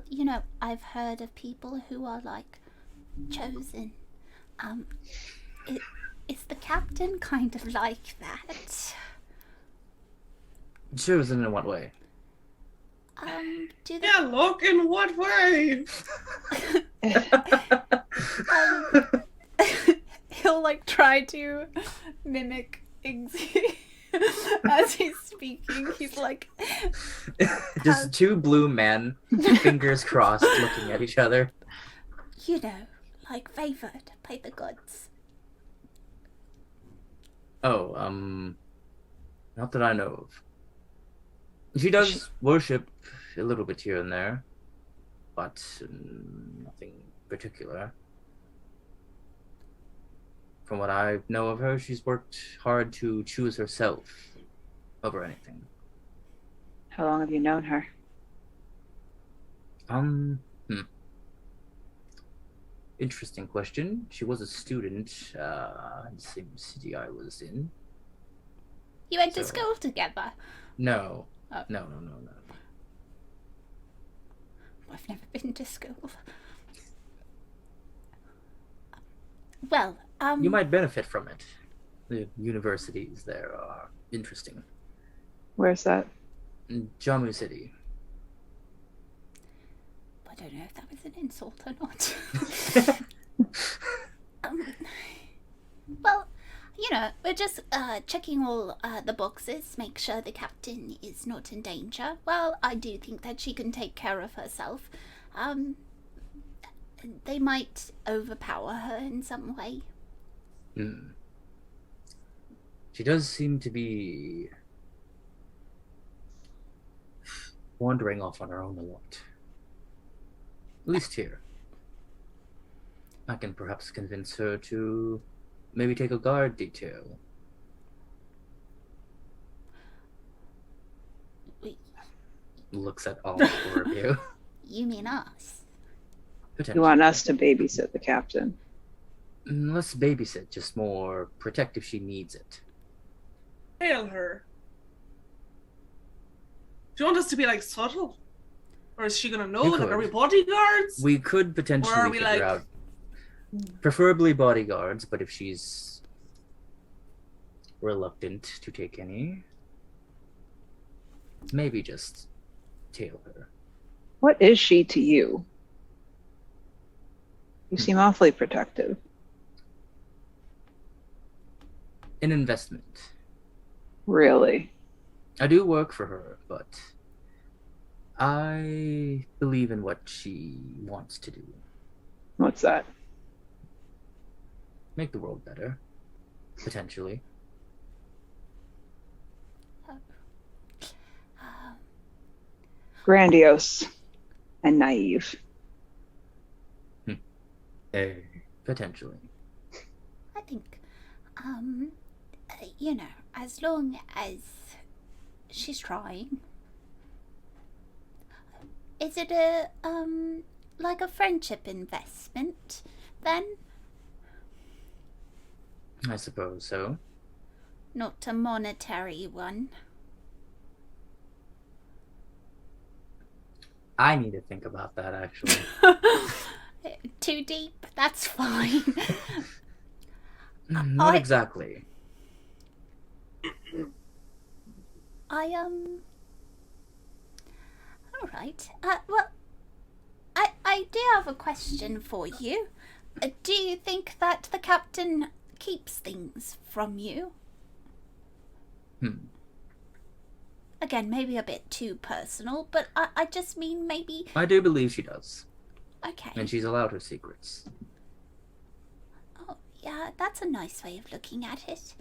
you know, I've heard of people who are like chosen. Is the captain kind of like that? Chosen in what way? Do they? Yeah, look, in what way? He'll like try to mimic Iggy as he's speaking. He's like Just two blue men, fingers crossed, looking at each other. You know, like favored by the gods. Oh, not that I know of. She does worship a little bit here and there, but nothing particular. From what I know of her, she's worked hard to choose herself over anything. How long have you known her? Interesting question. She was a student in the same city I was in. You went to school together. No. Oh. No. I've never been to school. Well, You might benefit from it. The universities there are interesting. Where's that? In Jammu City. I don't know if that was an insult or not. Well, you know, we're just checking all the boxes, make sure the captain is not in danger. Well, I do think that she can take care of herself. They might overpower her in some way. She does seem to be wandering off on her own a lot. At least here. I can perhaps convince her to maybe take a guard detail. Wait, Looks at all four of you. you mean us? You want us to babysit the captain? Less babysit, just more protect if she needs it. Hail her. Do you want us to be like subtle? Or is she gonna know? You Like, could. are we bodyguards? We could potentially Or are we, figure like- out, preferably bodyguards, but if she's reluctant to take any, maybe just tail her. What is she to you? You seem awfully protective. An investment. Really? I do work for her, but I believe in what she wants to do. What's that? make the world better, potentially. Grandiose and naive. Potentially. I think, you know, as long as she's trying. Is it like a friendship investment, then? I suppose so. Not a monetary one. I need to think about that, actually. Too deep? That's fine. Not exactly. Alright. Well, I do have a question for you. Do you think that the captain keeps things from you? Again, maybe a bit too personal, but I just mean maybe... I do believe she does. Okay. And she's allowed her secrets. Oh, yeah, that's a nice way of looking at it.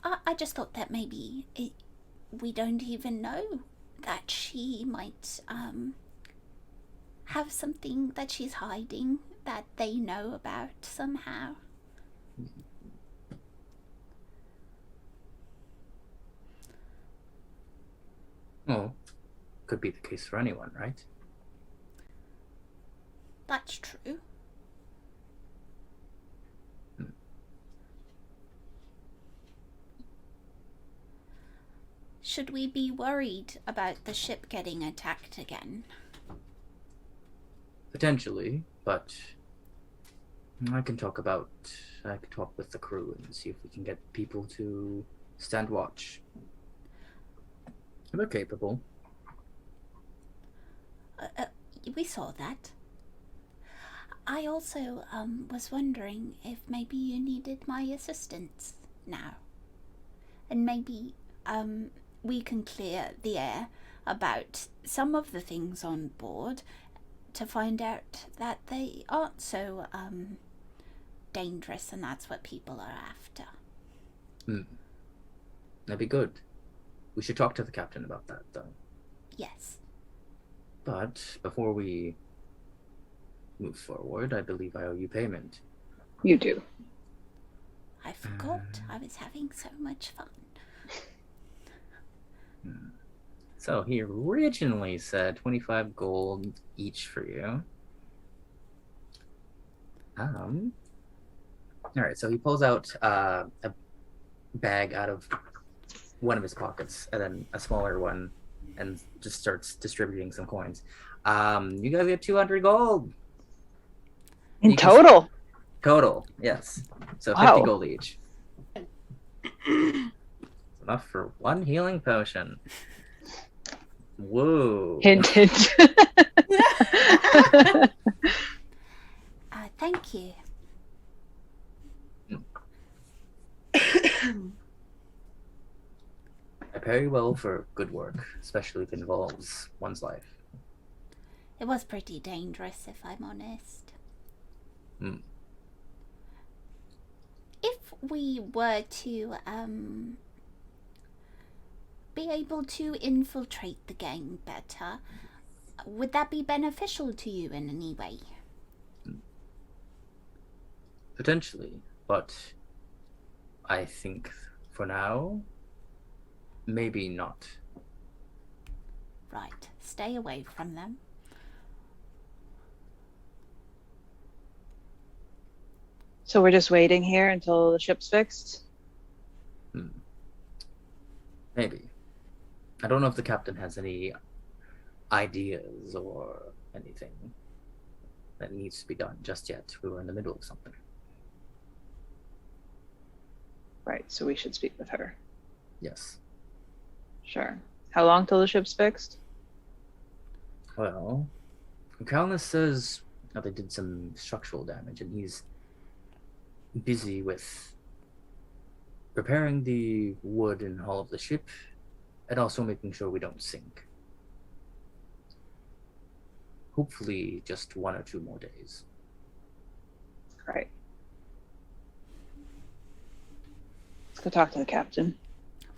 I just thought that maybe we don't even know that she might have something that she's hiding that they know about somehow. Well, could be the case for anyone, right? That's true. Should we be worried about the ship getting attacked again? Potentially, but I can talk with the crew and see if we can get people to stand watch. They're capable. We saw that. I also was wondering if maybe you needed my assistance now. And maybe we can clear the air about some of the things on board to find out that they aren't so dangerous, and that's what people are after. That'd be good. We should talk to the captain about that, though. Yes. But before we move forward, I believe I owe you payment. You do. I forgot. I was having so much fun. So he originally said 25 gold each for you. Alright, so he pulls out a bag out of one of his pockets, and then a smaller one, and just starts distributing some coins. You guys get 200 gold. In total? Total, yes. So Wow. 50 gold each. Enough for one healing potion. Whoa. Hint, hint. Thank you. I pay you well for good work, especially if it involves one's life. It was pretty dangerous, if I'm honest. If we were to be able to infiltrate the gang better, would that be beneficial to you in any way? Potentially, but I think for now, maybe not. Right, stay away from them. So we're just waiting here until the ship's fixed? Maybe. I don't know if the captain has any ideas or anything that needs to be done just yet. We were in the middle of something. Right, so we should speak with her. Yes. Sure. How long till the ship's fixed? Well, Calnus says they did some structural damage, and he's busy with repairing the wood and hull of the ship, and also making sure we don't sink. Hopefully just 1 or 2 more days. Right. To talk to the captain.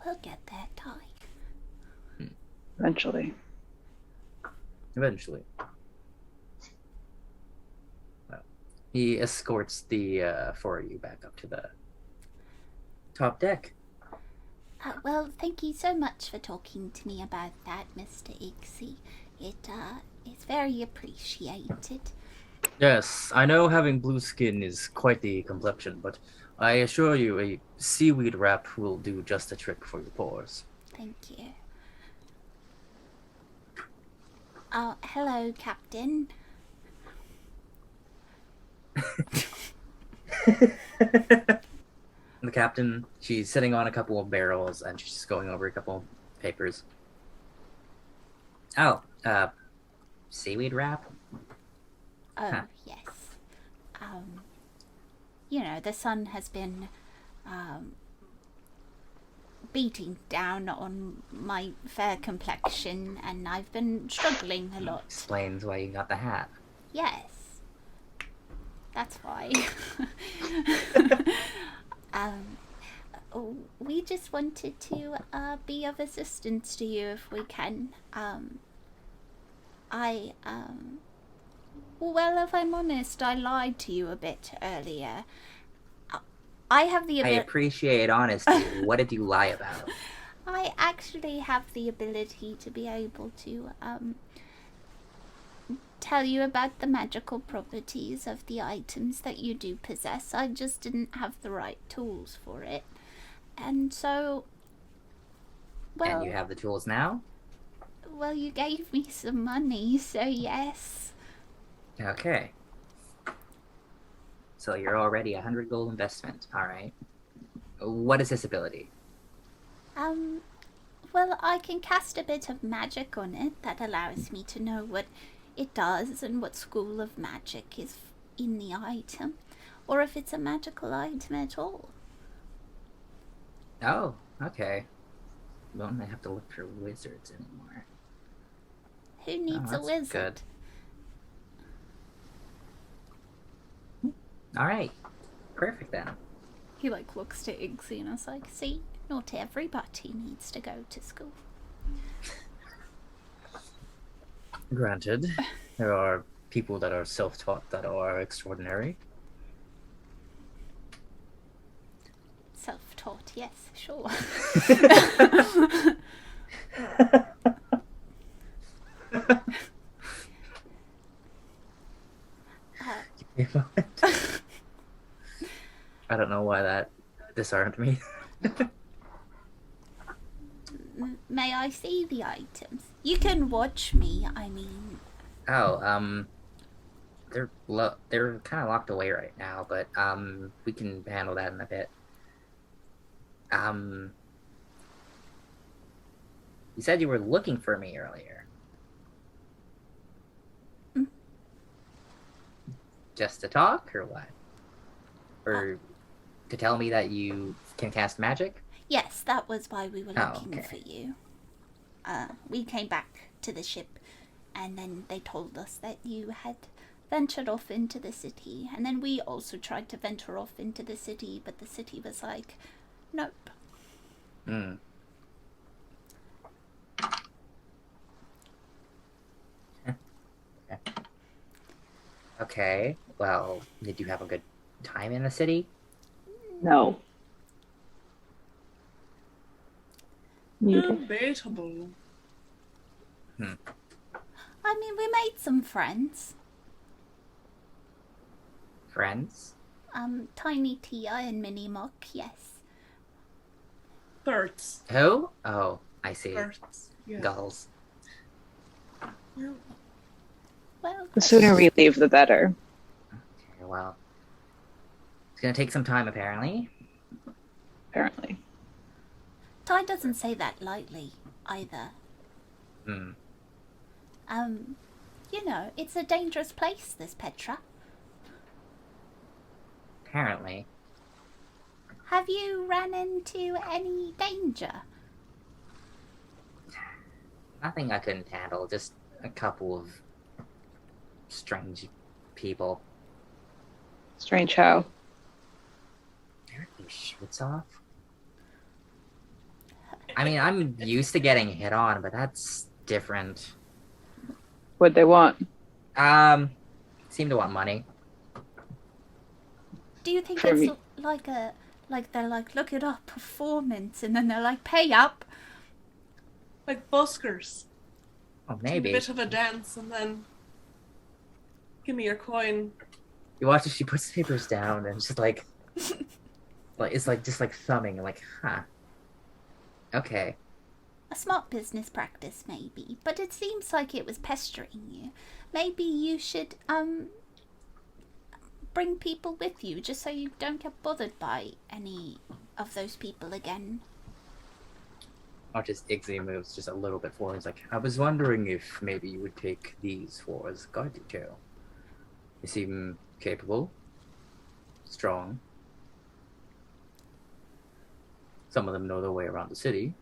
We'll get there, Ty. Eventually. Eventually. Well, he escorts the four of you back up to the top deck. Well, thank you so much for talking to me about that, Mr. Ixie. It is very appreciated. Yes, I know having blue skin is quite the complexion, but I assure you a seaweed wrap will do just the trick for your pores. Thank you. Oh, hello, Captain. The captain, she's sitting on a couple of barrels and she's just going over a couple of papers. Oh, seaweed wrap? Oh, Huh. yes. You know, the sun has been beating down on my fair complexion, and I've been struggling a lot. Explains why you got the hat. Yes. That's why. We just wanted to be of assistance to you if we can. Well, if I'm honest, I lied to you a bit earlier. I have the I appreciate honesty. What did you lie about? I actually have the ability to be able to tell you about the magical properties of the items that you do possess. I just didn't have the right tools for it. And so, well... And you have the tools now? Well, you gave me some money, so yes. Okay. So you're already 100 gold investment. Alright. What is this ability? Well, I can cast a bit of magic on it that allows me to know what it does and what school of magic is in the item, or if it's a magical item at all. Oh, okay. Won't have to look for wizards anymore. Who needs a wizard? Good. Alright. Perfect then. He looks to Iggsy and is like, See, not everybody needs to go to school. Granted, there are people that are self-taught that are extraordinary. Self-taught, yes, sure. I don't know why that disarmed me. May I see the items? You can watch me, I mean. Oh, they're kind of locked away right now, but we can handle that in a bit. You said you were looking for me earlier. Mm. Just to talk, or what? Or to tell me that you can cast magic? Yes, that was why we were looking okay. for you. We came back to the ship, and then they told us that you had ventured off into the city, and then we also tried to venture off into the city, but the city was like, nope. Hmm. Okay, well, did you have a good time in the city? No. Muted. Debatable. I mean, we made some friends. Friends? Tiny Tia and Minnie Mock, yes. Birds. Who? Oh, I see. Birds. Yeah. Gulls. Yeah. Well, The sooner we leave, the better. Okay, well, it's gonna take some time, apparently. Apparently. Ty doesn't say that lightly, either. Hmm. You know, it's a dangerous place, this Petra. Apparently. Have you ran into any danger? Nothing I couldn't handle, just a couple of strange people. Strange how. They rip their shirts off. I mean, I'm used to getting hit on, but that's different. What they want? Seem to want money. Do you think For it's me. like they're like, look at our performance, and then they're like, pay up? Like buskers. Oh, Do a maybe. bit of a dance and then give me your coin. You watch as she puts the papers down and just like it's like just like thumbing, like, huh. Okay. A smart business practice, maybe, but it seems like it was pestering you. Maybe you should bring people with you, just so you don't get bothered by any of those people again. Watch as Iggsy moves just a little bit forward. He's like, I was wondering if maybe you would take these for as guard detail. You seem capable, strong. Some of them know their way around the city.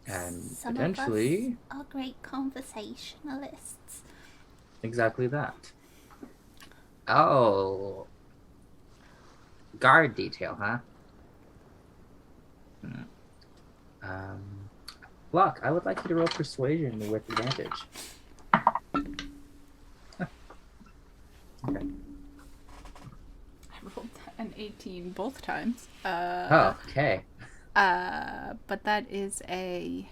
And Some potentially of us are great conversationalists. exactly that. Oh. Guard detail, huh? Luck, I would like you to roll persuasion with advantage. Okay. I rolled an 18 both times. Oh, okay. But that is a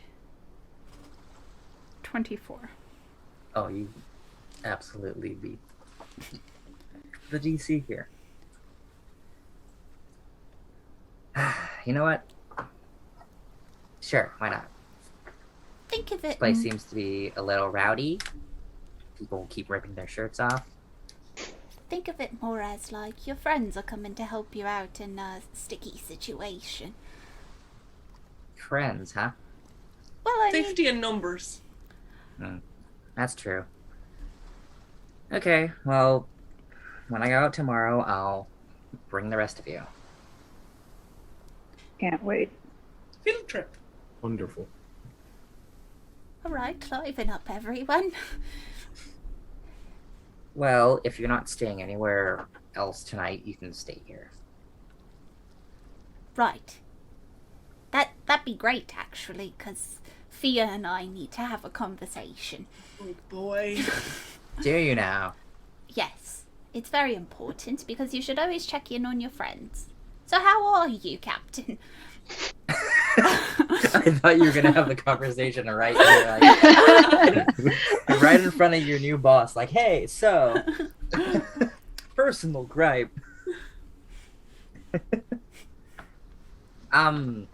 24. Oh, you absolutely beat the DC here. You know what? Sure, why not? Think of This it. place seems to be a little rowdy. People keep ripping their shirts off. Think of it more as like your friends are coming to help you out in a sticky situation. Friends, huh? Well, I mean, Safety in numbers. That's true. Okay, well, when I go out tomorrow, I'll bring the rest of you. Can't wait. Field trip. Wonderful. alright, liven up everyone. Well, if you're not staying anywhere else tonight, you can stay here. Right. That'd be great, actually, because Fia and I need to have a conversation. Oh boy. Do you now? Yes, it's very important, because you should always check in on your friends. So how are you, Captain? I thought you were gonna have the conversation right here, like, right in front of your new boss. Like, hey, so personal gripe. I'm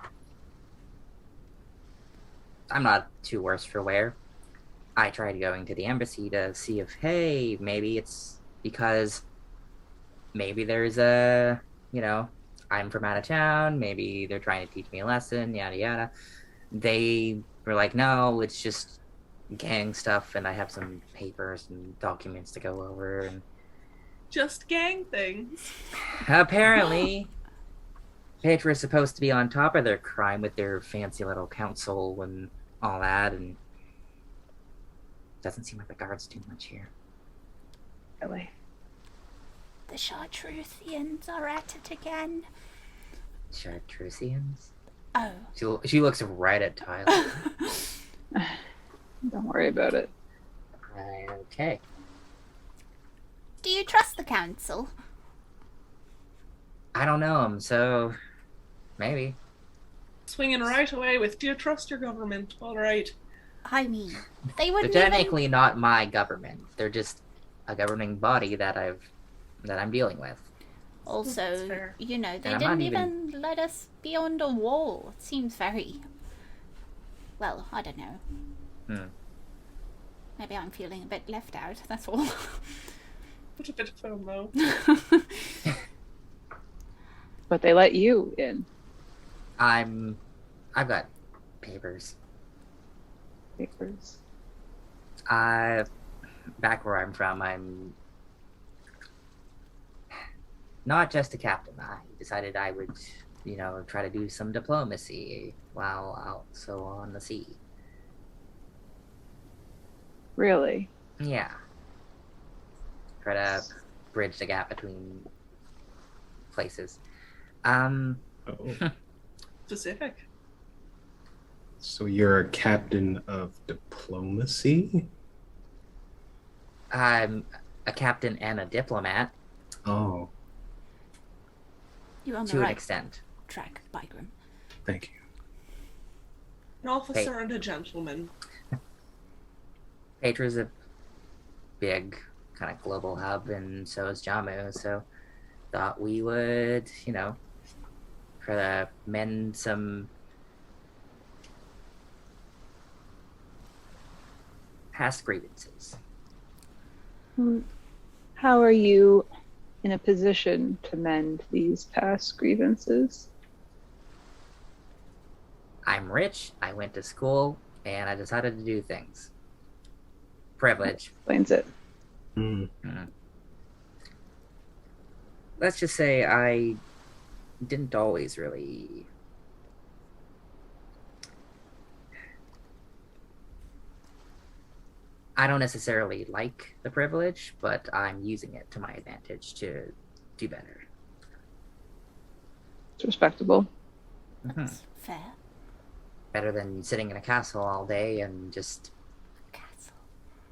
not too worse for wear. I tried going to the embassy to see if, hey, maybe it's because maybe there's a, I'm from out of town, maybe they're trying to teach me a lesson, yada yada. They were like, no, it's just gang stuff, and I have some papers and documents to go over, and Just gang things. apparently Petra is supposed to be on top of their crime with their fancy little council and all that, and doesn't seem like the guards do much here. Really. The Chartreusians are at it again. Chartrusians? Oh. She looks right at Tyler. Don't worry about it. Okay. Do you trust the council? I don't know him, so maybe. Swinging right away with, do you trust your government? Alright. I mean, they They're wouldn't even... technically not my government. They're just a governing body that I'm dealing with. That's Also, fair. they And I'm didn't not even let us beyond a wall. It seems very... Well, I don't know. Maybe I'm feeling a bit left out, that's all. Put a bit of FOMO. But they let you in. I've got papers. Papers. Back where I'm from, I'm not just a captain. I decided I would, try to do some diplomacy while also on the sea. Really? Yeah. Try to bridge the gap between places. Oh. Specific. So you're a captain of diplomacy? I'm a captain and a diplomat Oh, You're on the to an right extent. track, Bigrim. thank you. An officer and a gentleman. Petra's a big kind of global hub, and so is Jamu. So thought we would, try to mend some past grievances. How are you in a position to mend these past grievances? I'm rich, I went to school, and I decided to do things. Privilege. Explains it. Let's just say I didn't always really... I don't necessarily like the privilege, but I'm using it to my advantage to do better. It's respectable. That's fair. Better than sitting in a castle all day and just Castle.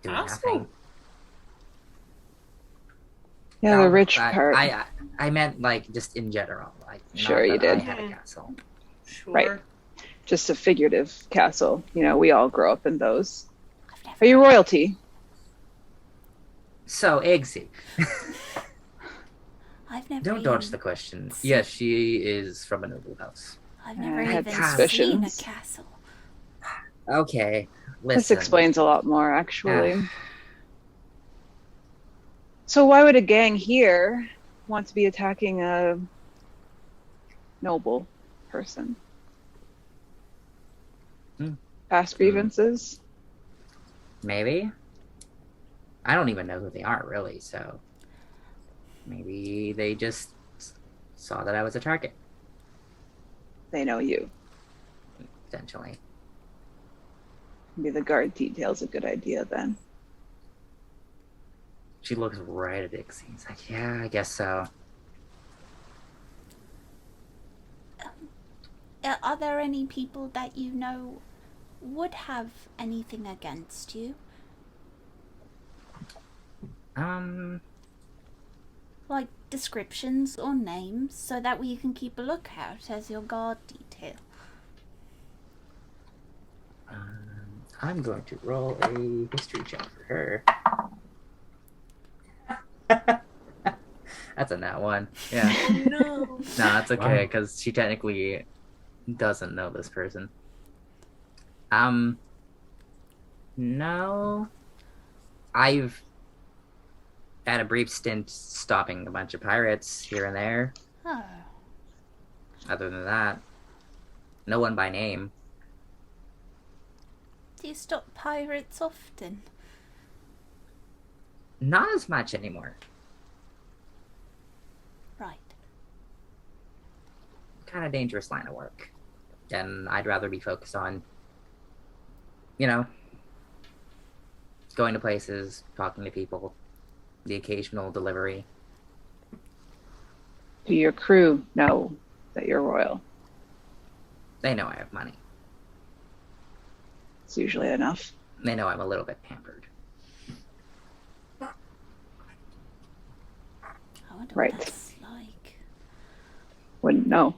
doing Castle? nothing. Yeah, the rich part. I meant like just in general. Like Sure, not you that I did. had a castle. Sure. Right. Just a figurative castle. We all grow up in those. I've never Are you royalty? So Eggsy, I've never don't dodge even the question. seen- Yes, she is from a noble house. I've never I had even seen a suspicions. castle. Okay, listen. This explains a lot more, actually. So why would a gang here want to be attacking a noble person? Past grievances? Maybe. I don't even know who they are really. So maybe they just saw that I was a target. They know you. Potentially. Maybe the guard detail's a good idea then. She looks right at Dixie. He's like, yeah, I guess so. Are there any people that you know would have anything against you? Like descriptions or names, so that we can keep a lookout as your guard detail. I'm going to roll a history check for her. That's a nat one. Yeah. Oh no. No, that's okay, because she technically doesn't know this person. No. I've had a brief stint stopping a bunch of pirates here and there. Oh, Other than that, no one by name. do you stop pirates often? Not as much anymore. Right. Kind of dangerous line of work. And I'd rather be focused on, going to places, talking to people, the occasional delivery. Do your crew know that you're royal? They know I have money. It's usually enough. They know I'm a little bit pampered. I wonder Right. what that's like. Wouldn't know.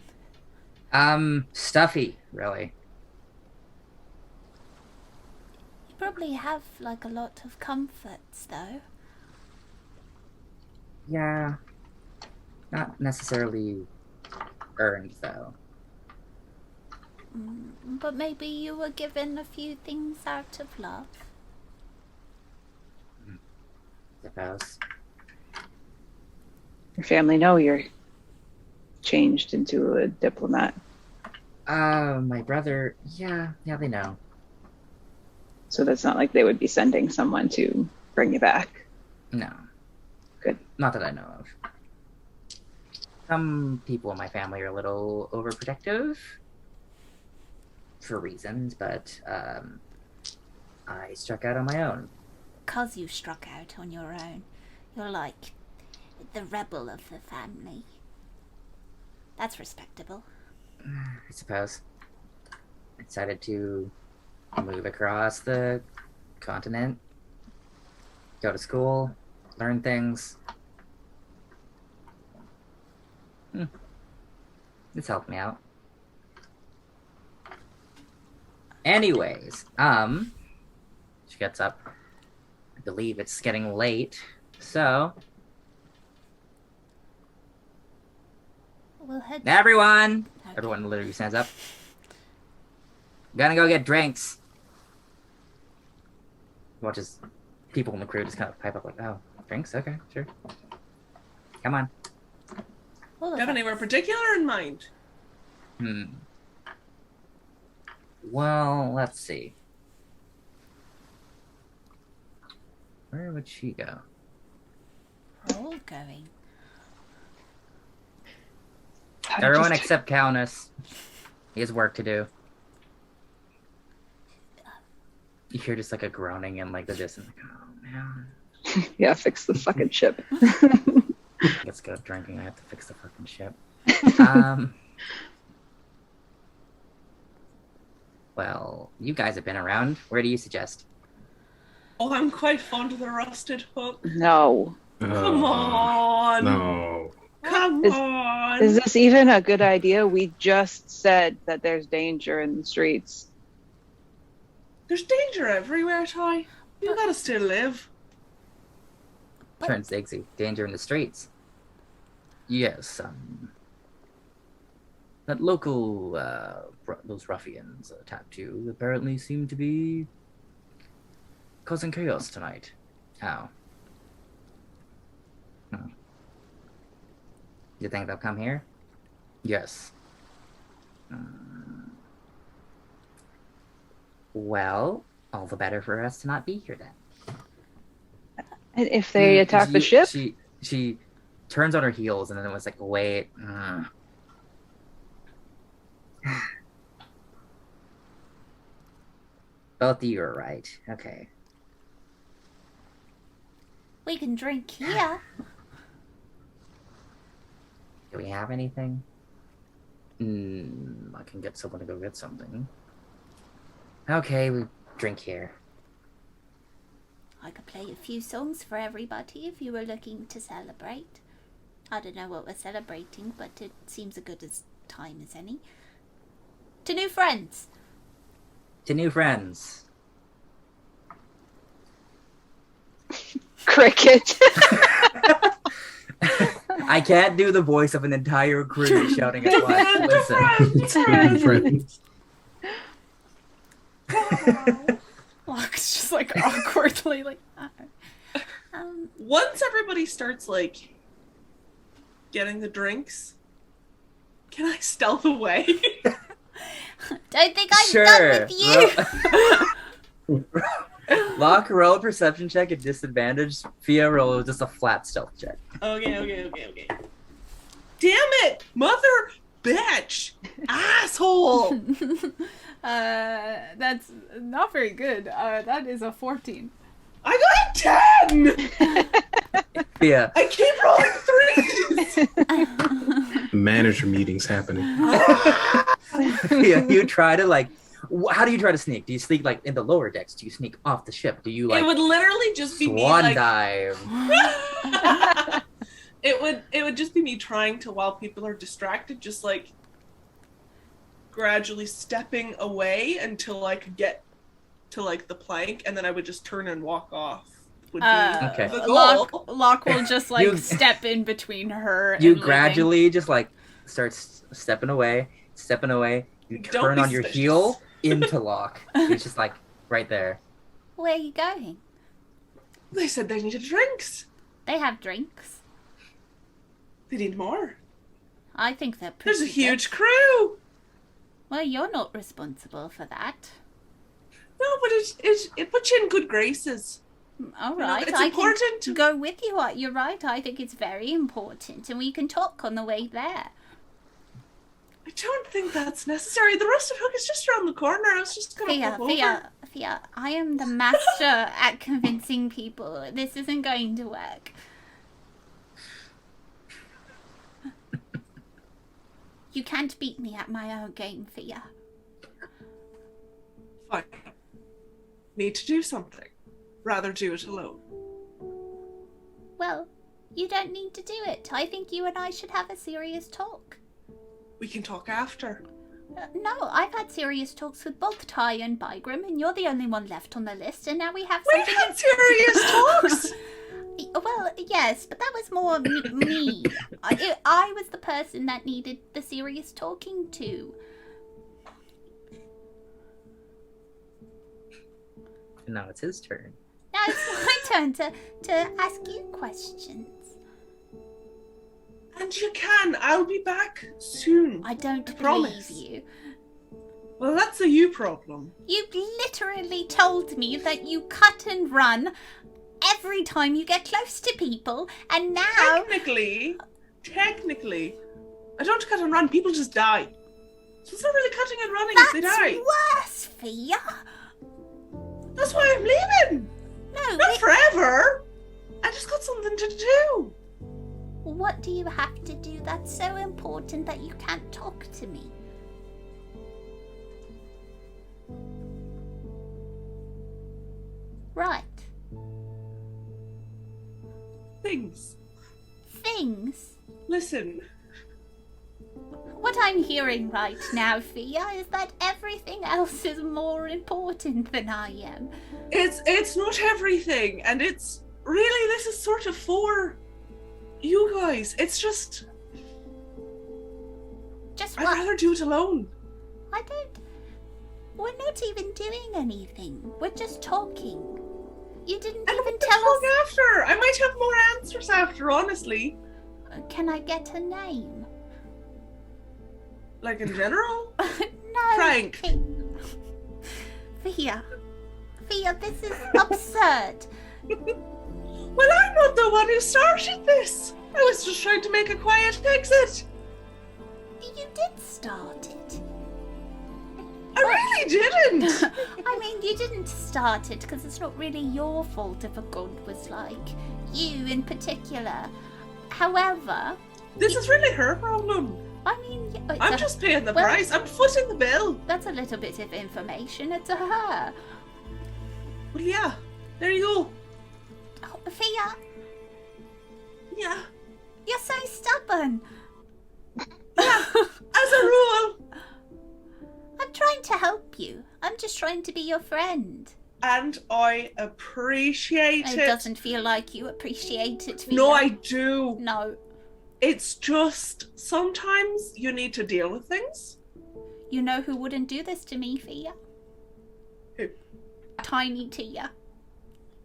Stuffy, really. You probably have like a lot of comforts, though. Yeah. Not necessarily earned, though. But maybe you were given a few things out of love. Suppose. Your family know you're changed into a diplomat. My brother, yeah, they know. So that's not like they would be sending someone to bring you back. No. Good. Not that I know of. Some people in my family are a little overprotective for reasons, but I struck out on my own. 'Cause you struck out on your own. You're like the rebel of the family. That's respectable. I suppose. decided to move across the continent, go to school, learn things. It's helped me out. Anyways, she gets up. I believe it's getting late, so We'll head. everyone, Okay. everyone literally stands up. Gonna go get drinks. Watches people in the crew just kind of pipe up like, "Oh, drinks? Okay, sure. Come on." All Do of you have us. anywhere particular in mind? Well, let's see. Where would she go? We're all going. Everyone except Calnus. He has work to do. You hear just like a groaning in like the distance. Like, oh man. Yeah, fix the fucking ship. Let's go drinking. I have to fix the fucking ship. Well, you guys have been around. Where do you suggest? Oh, I'm quite fond of the rusted hook. No. Come on. No. Come on. Is this even a good idea? We just said that there's danger in the streets. There's danger everywhere, Ty. You gotta still live. Turns Eggsy. Danger in the streets. Yes, that local, those ruffians attacked you apparently seem to be causing chaos tonight. How? You think they'll come here? Yes. Well, all the better for us to not be here then. And if they attack the ship? She turns on her heels and then was like, wait. Both of you are right. Okay. We can drink here. Do we have anything? I can get someone to go get something. Okay, we drink here. I could play a few songs for everybody if you were looking to celebrate. I don't know what we're celebrating, but it seems a good as time as any. To new friends. To new friends. Cricket. I can't do the voice of an entire crew shouting at once. Listen. Friends. Locke's just like awkwardly like. Once everybody starts like getting the drinks, can I stealth away? Don't think I'm Sure. done with you. Locke, roll a perception check at disadvantage. Fia, roll just a flat stealth check. Okay. Damn it! Mother bitch! Asshole! That's not very good. That is a 14. I got 10! Fia, I keep rolling 3s! Manager meetings happening. Fia, you try to like. How do you try to sneak? Do you sneak like in the lower decks? Do you sneak off the ship? Do you like It would literally just be me swan like... dive? It would just be me trying to, while people are distracted, just like gradually stepping away until I could get to like the plank, and then I would just turn and walk off. Would be Okay. the goal. Locke will just like You- step in between her and You leaving. gradually just like start stepping away. You Don't turn be on your suspicious. heel into Locke. It's just like right there. Where are you going? They said they needed drinks. They have drinks. They need more. I think they're pretty There's a good. huge crew. Well, you're not responsible for that. No, but it puts you in good graces. All You know, right, it's I important. can go with you. You're right. I think it's very important, and we can talk on the way there. I don't think that's necessary. The rusted hook is just around the corner. I was just gonna pop over. Fia, I am the master at convincing people. This isn't going to work. You can't beat me at my own game, Fia. Fine. Need to do something. Rather do it alone. Well, you don't need to do it. I think you and I should have a serious talk. We can talk after. No, I've had serious talks with both Ty and Bigrim, and you're the only one left on the list, and now we have We've something... had serious talks! Well, yes, but that was more me. I was the person that needed the serious talking to. And now it's his turn. Now it's my turn to ask you questions. And you can. I'll be back soon. I don't believe promise. you. Well, that's a you problem. You literally told me that you cut and run every time you get close to people, and now... Technically, I don't cut and run. People just die. So it's not really cutting and running if they die. That's worse, Fia. That's why I'm leaving. No, Not forever. I just got something to do. what do you have to do that's so important that you can't talk to me? Right. Things. Listen. What I'm hearing right now, Fia, is that everything else is more important than I am. It's not everything, and it's really, this is sort of for you guys. It's just Just I'd what? rather do it alone. I don't... We're not even doing anything. We're just talking. You didn't And even we can tell talk us... after. I might have more answers after, honestly. Can I get a name? Like in general? No. Frank. Fia, this is absurd. Well, I'm not the one who started this. I was just trying to make a quiet exit. You did start it. I really didn't. I mean, you didn't start it because it's not really your fault if a god was like you in particular. However... This is really her problem. I mean... I'm just paying the price. I'm footing the bill. That's a little bit of information. It's a her. Well, yeah. There you go. Oh, Fia, Yeah. you're so stubborn. As a rule. I'm trying to help you. I'm just trying to be your friend. And I appreciate it. It doesn't feel like you appreciate it, Fia. No, I do. No. It's just sometimes you need to deal with things. You know who wouldn't do this to me, Fia? Who? Tiny Tia.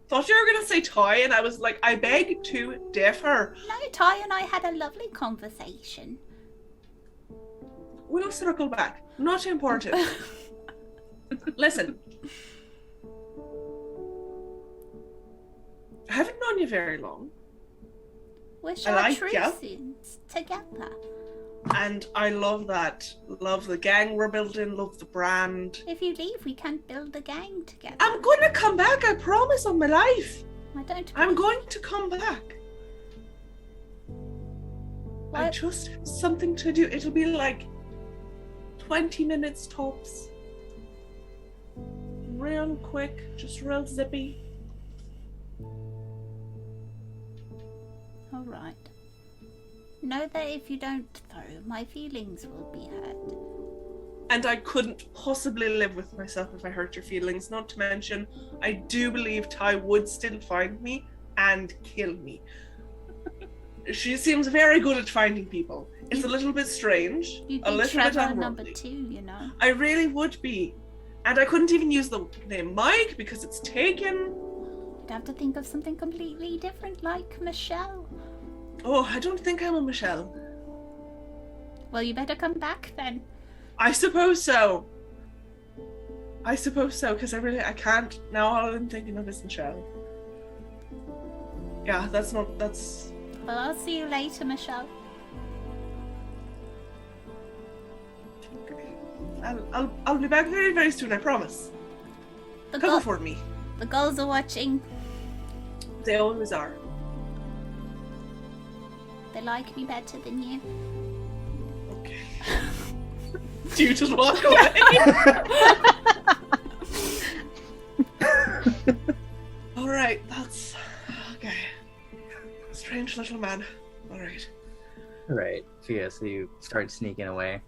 Thought you were going to say Ty, and I was like, I beg to differ. No, Ty and I had a lovely conversation. We'll circle back. Not important. Listen. I haven't known you very long, We're like ya. chartreuses together. and I love that. Love the gang we're building, love the brand. If you leave, we can't build a gang together. I'm going to come back, I promise, on my life. I don't... I'm going to come back. I What? just have something to do. It'll be like 20 minutes tops. Real quick, just real zippy. All right. Know that if you don't, though, my feelings will be hurt. And I couldn't possibly live with myself if I hurt your feelings. Not to mention, I do believe Ty would still find me and kill me. She seems very good at finding people. It's a little bit strange, You'd a be little bit Trevor number unworldly. 2, you know. I really would be. And I couldn't even use the name Mike because it's taken. You'd have to think of something completely different, like Michelle. Oh, I don't think I'm a Michelle. Well, you better come back then. I suppose so. Because I can't. Now all I'm thinking of is Michelle. Yeah, that's... Well, I'll see you later, Michelle. Okay. I'll be back very, very soon, I promise. The, Cover go- for me. the girls are watching. They always are. They like me better than you. Okay. Do you just walk away? All right, that's okay. Strange little man. All right. All right. So yeah, so you start sneaking away.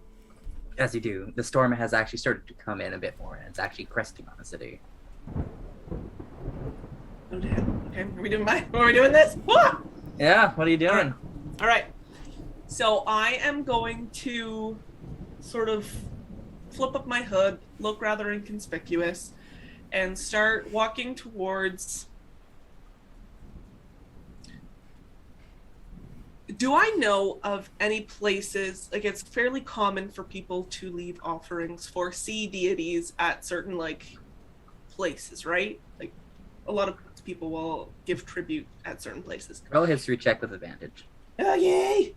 As you do, the storm has actually started to come in a bit more, and it's actually cresting on the city. Oh damn. Okay, are we doing this? Ah! Yeah. What are you doing? All right. So I am going to sort of flip up my hood, look rather inconspicuous, and start walking towards... Do I know of any places, like it's fairly common for people to leave offerings for sea deities at certain like places, right? Like a lot of people will give tribute at certain places. Roll a history check with advantage. Oh yay!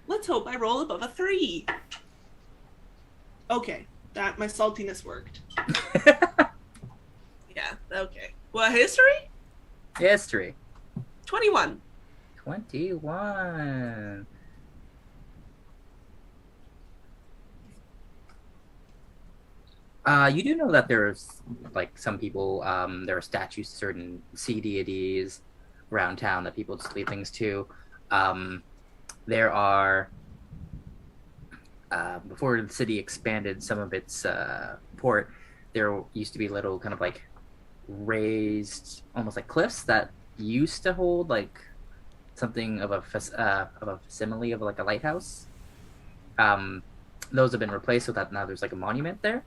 Let's hope I roll above a 3. Okay, that my saltiness worked. Yeah, okay. Well, history? History. 21. 21. You do know that there's like some people. There are statues to certain sea deities around town that people just leave things to. There are. Before the city expanded some of its port, there used to be little kind of like raised, almost like cliffs that used to hold like something of a facsimile of like a lighthouse. Those have been replaced so that now there's like a monument there.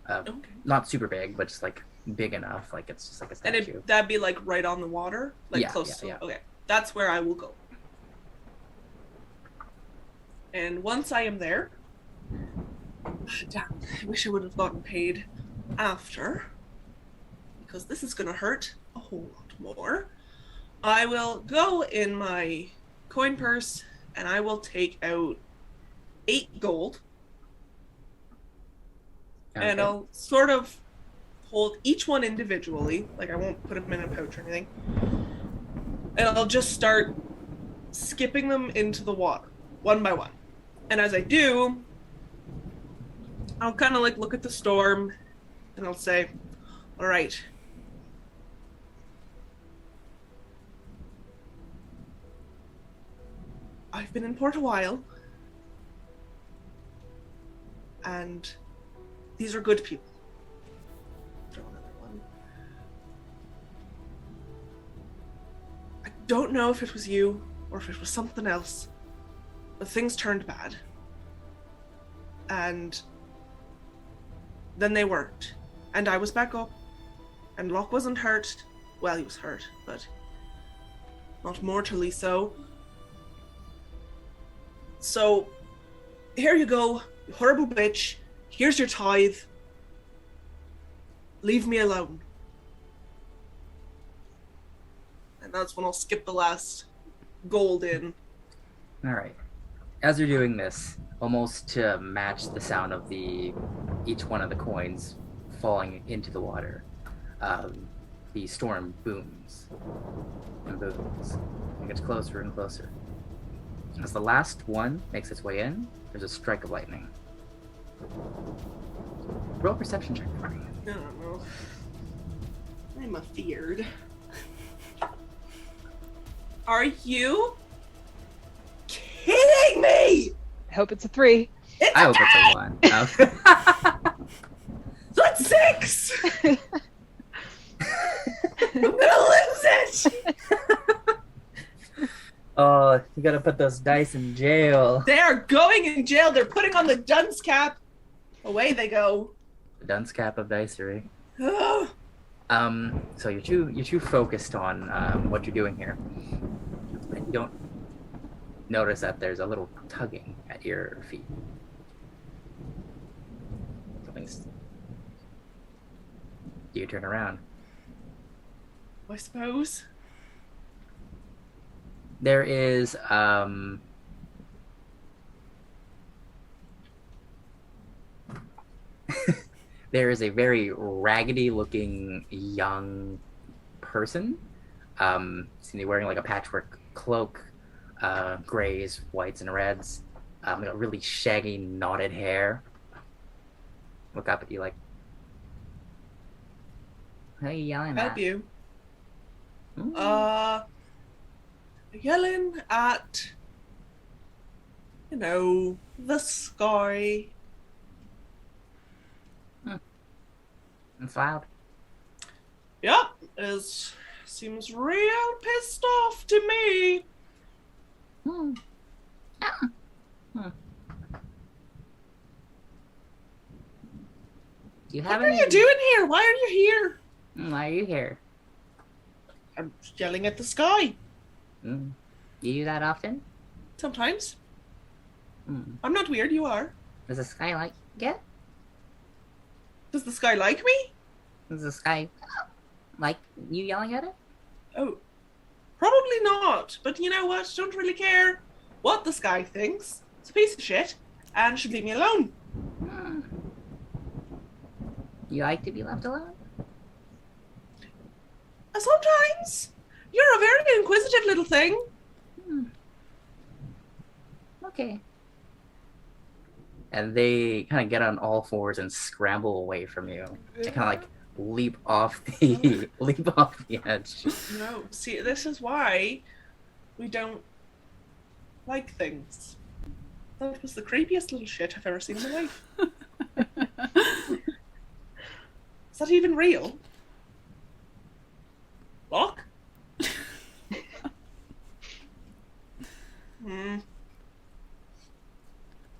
Okay. Not super big, but just like big enough, like it's just like a statue. And that'd be like right on the water, like Yeah, close yeah. to. Okay, that's where I will go. And once I am there, damn, I wish I would have gotten paid after, because this is gonna hurt a whole lot more. I will go in my coin purse and I will take out 8 gold. Okay. And I'll sort of hold each one individually, like I won't put them in a pouch or anything. And I'll just start skipping them into the water, one by one. And as I do, I'll kind of like look at the storm and I'll say, all right. I've been in port a while. And these are good people. Throw another one. I don't know if it was you or if it was something else, but things turned bad. And then they weren't. And I was back up. And Locke wasn't hurt. Well, he was hurt, but not mortally so. So, here you go, you horrible bitch. Here's your tithe. Leave me alone. And that's when I'll skip the last gold in. All right. As you're doing this, almost to match the sound of each one of the coins falling into the water, the storm booms and booms. It gets closer and closer. As the last one makes its way in, there's a strike of lightning. Roll a perception check for me. I don't know. I'm afeared. Are you kidding me? I hope it's a 3. It's I hope it's a 1. So it's 6! I'm gonna lose it! Oh, you gotta put those dice in jail. They are going in jail. They're putting on the dunce cap. Away they go. The dunce cap of dicery. Ugh. So you're too focused on what you're doing here. And you don't notice that there's a little tugging at your feet. Something's... Do you turn around? I suppose. There is there is a very raggedy looking young person. Seems to be wearing like a patchwork cloak, grays, whites, and reds. Got really shaggy, knotted hair. Look up at you like, Who are you yelling help at? you. Ooh. Yelling at, the sky. It's loud. Yep, seems real pissed off to me. Hmm. Ah. Hmm. Do you have What are any? you doing here? Why are you here? Why are you here? I'm yelling at the sky. Mm. You do that often? Sometimes. Mm. I'm not weird, you are. Does the sky like it? Does the sky like me? Does the sky like you yelling at it? Oh, probably not. But you know what? Don't really care what the sky thinks. It's a piece of shit and should leave me alone. Hmm. You like to be left alone? Sometimes. You're a very inquisitive little thing. Hmm. Okay. And they kind of get on all fours and scramble away from you. They kind of like leap off the edge. No, see, this is why we don't like things. That was the creepiest little shit I've ever seen in my life. Is that even real? Lock?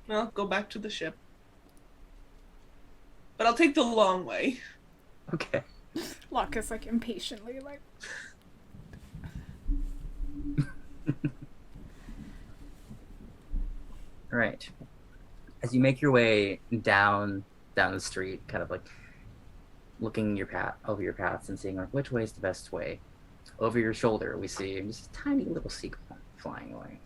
Well, go back to the ship. But I'll take the long way. Okay. Locke is like impatiently like. Right. As you make your way down the street, kind of like looking over your paths and seeing like which way is the best way. Over your shoulder, we see just a tiny little seagull flying away.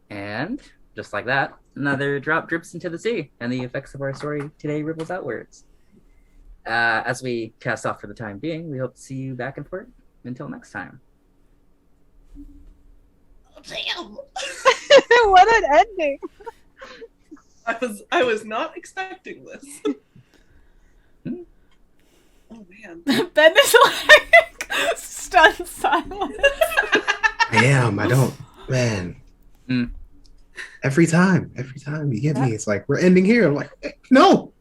And just like that, another drop drips into the sea, and the effects of our story today ripples outwards. As we cast off for the time being, we hope to see you back in port. Until next time. Oh, damn! What an ending! I was not expecting this. Oh man. Ben is like stunned silence. Damn, I don't, man. Mm. Every time you get me, it's like we're ending here. I'm like, no.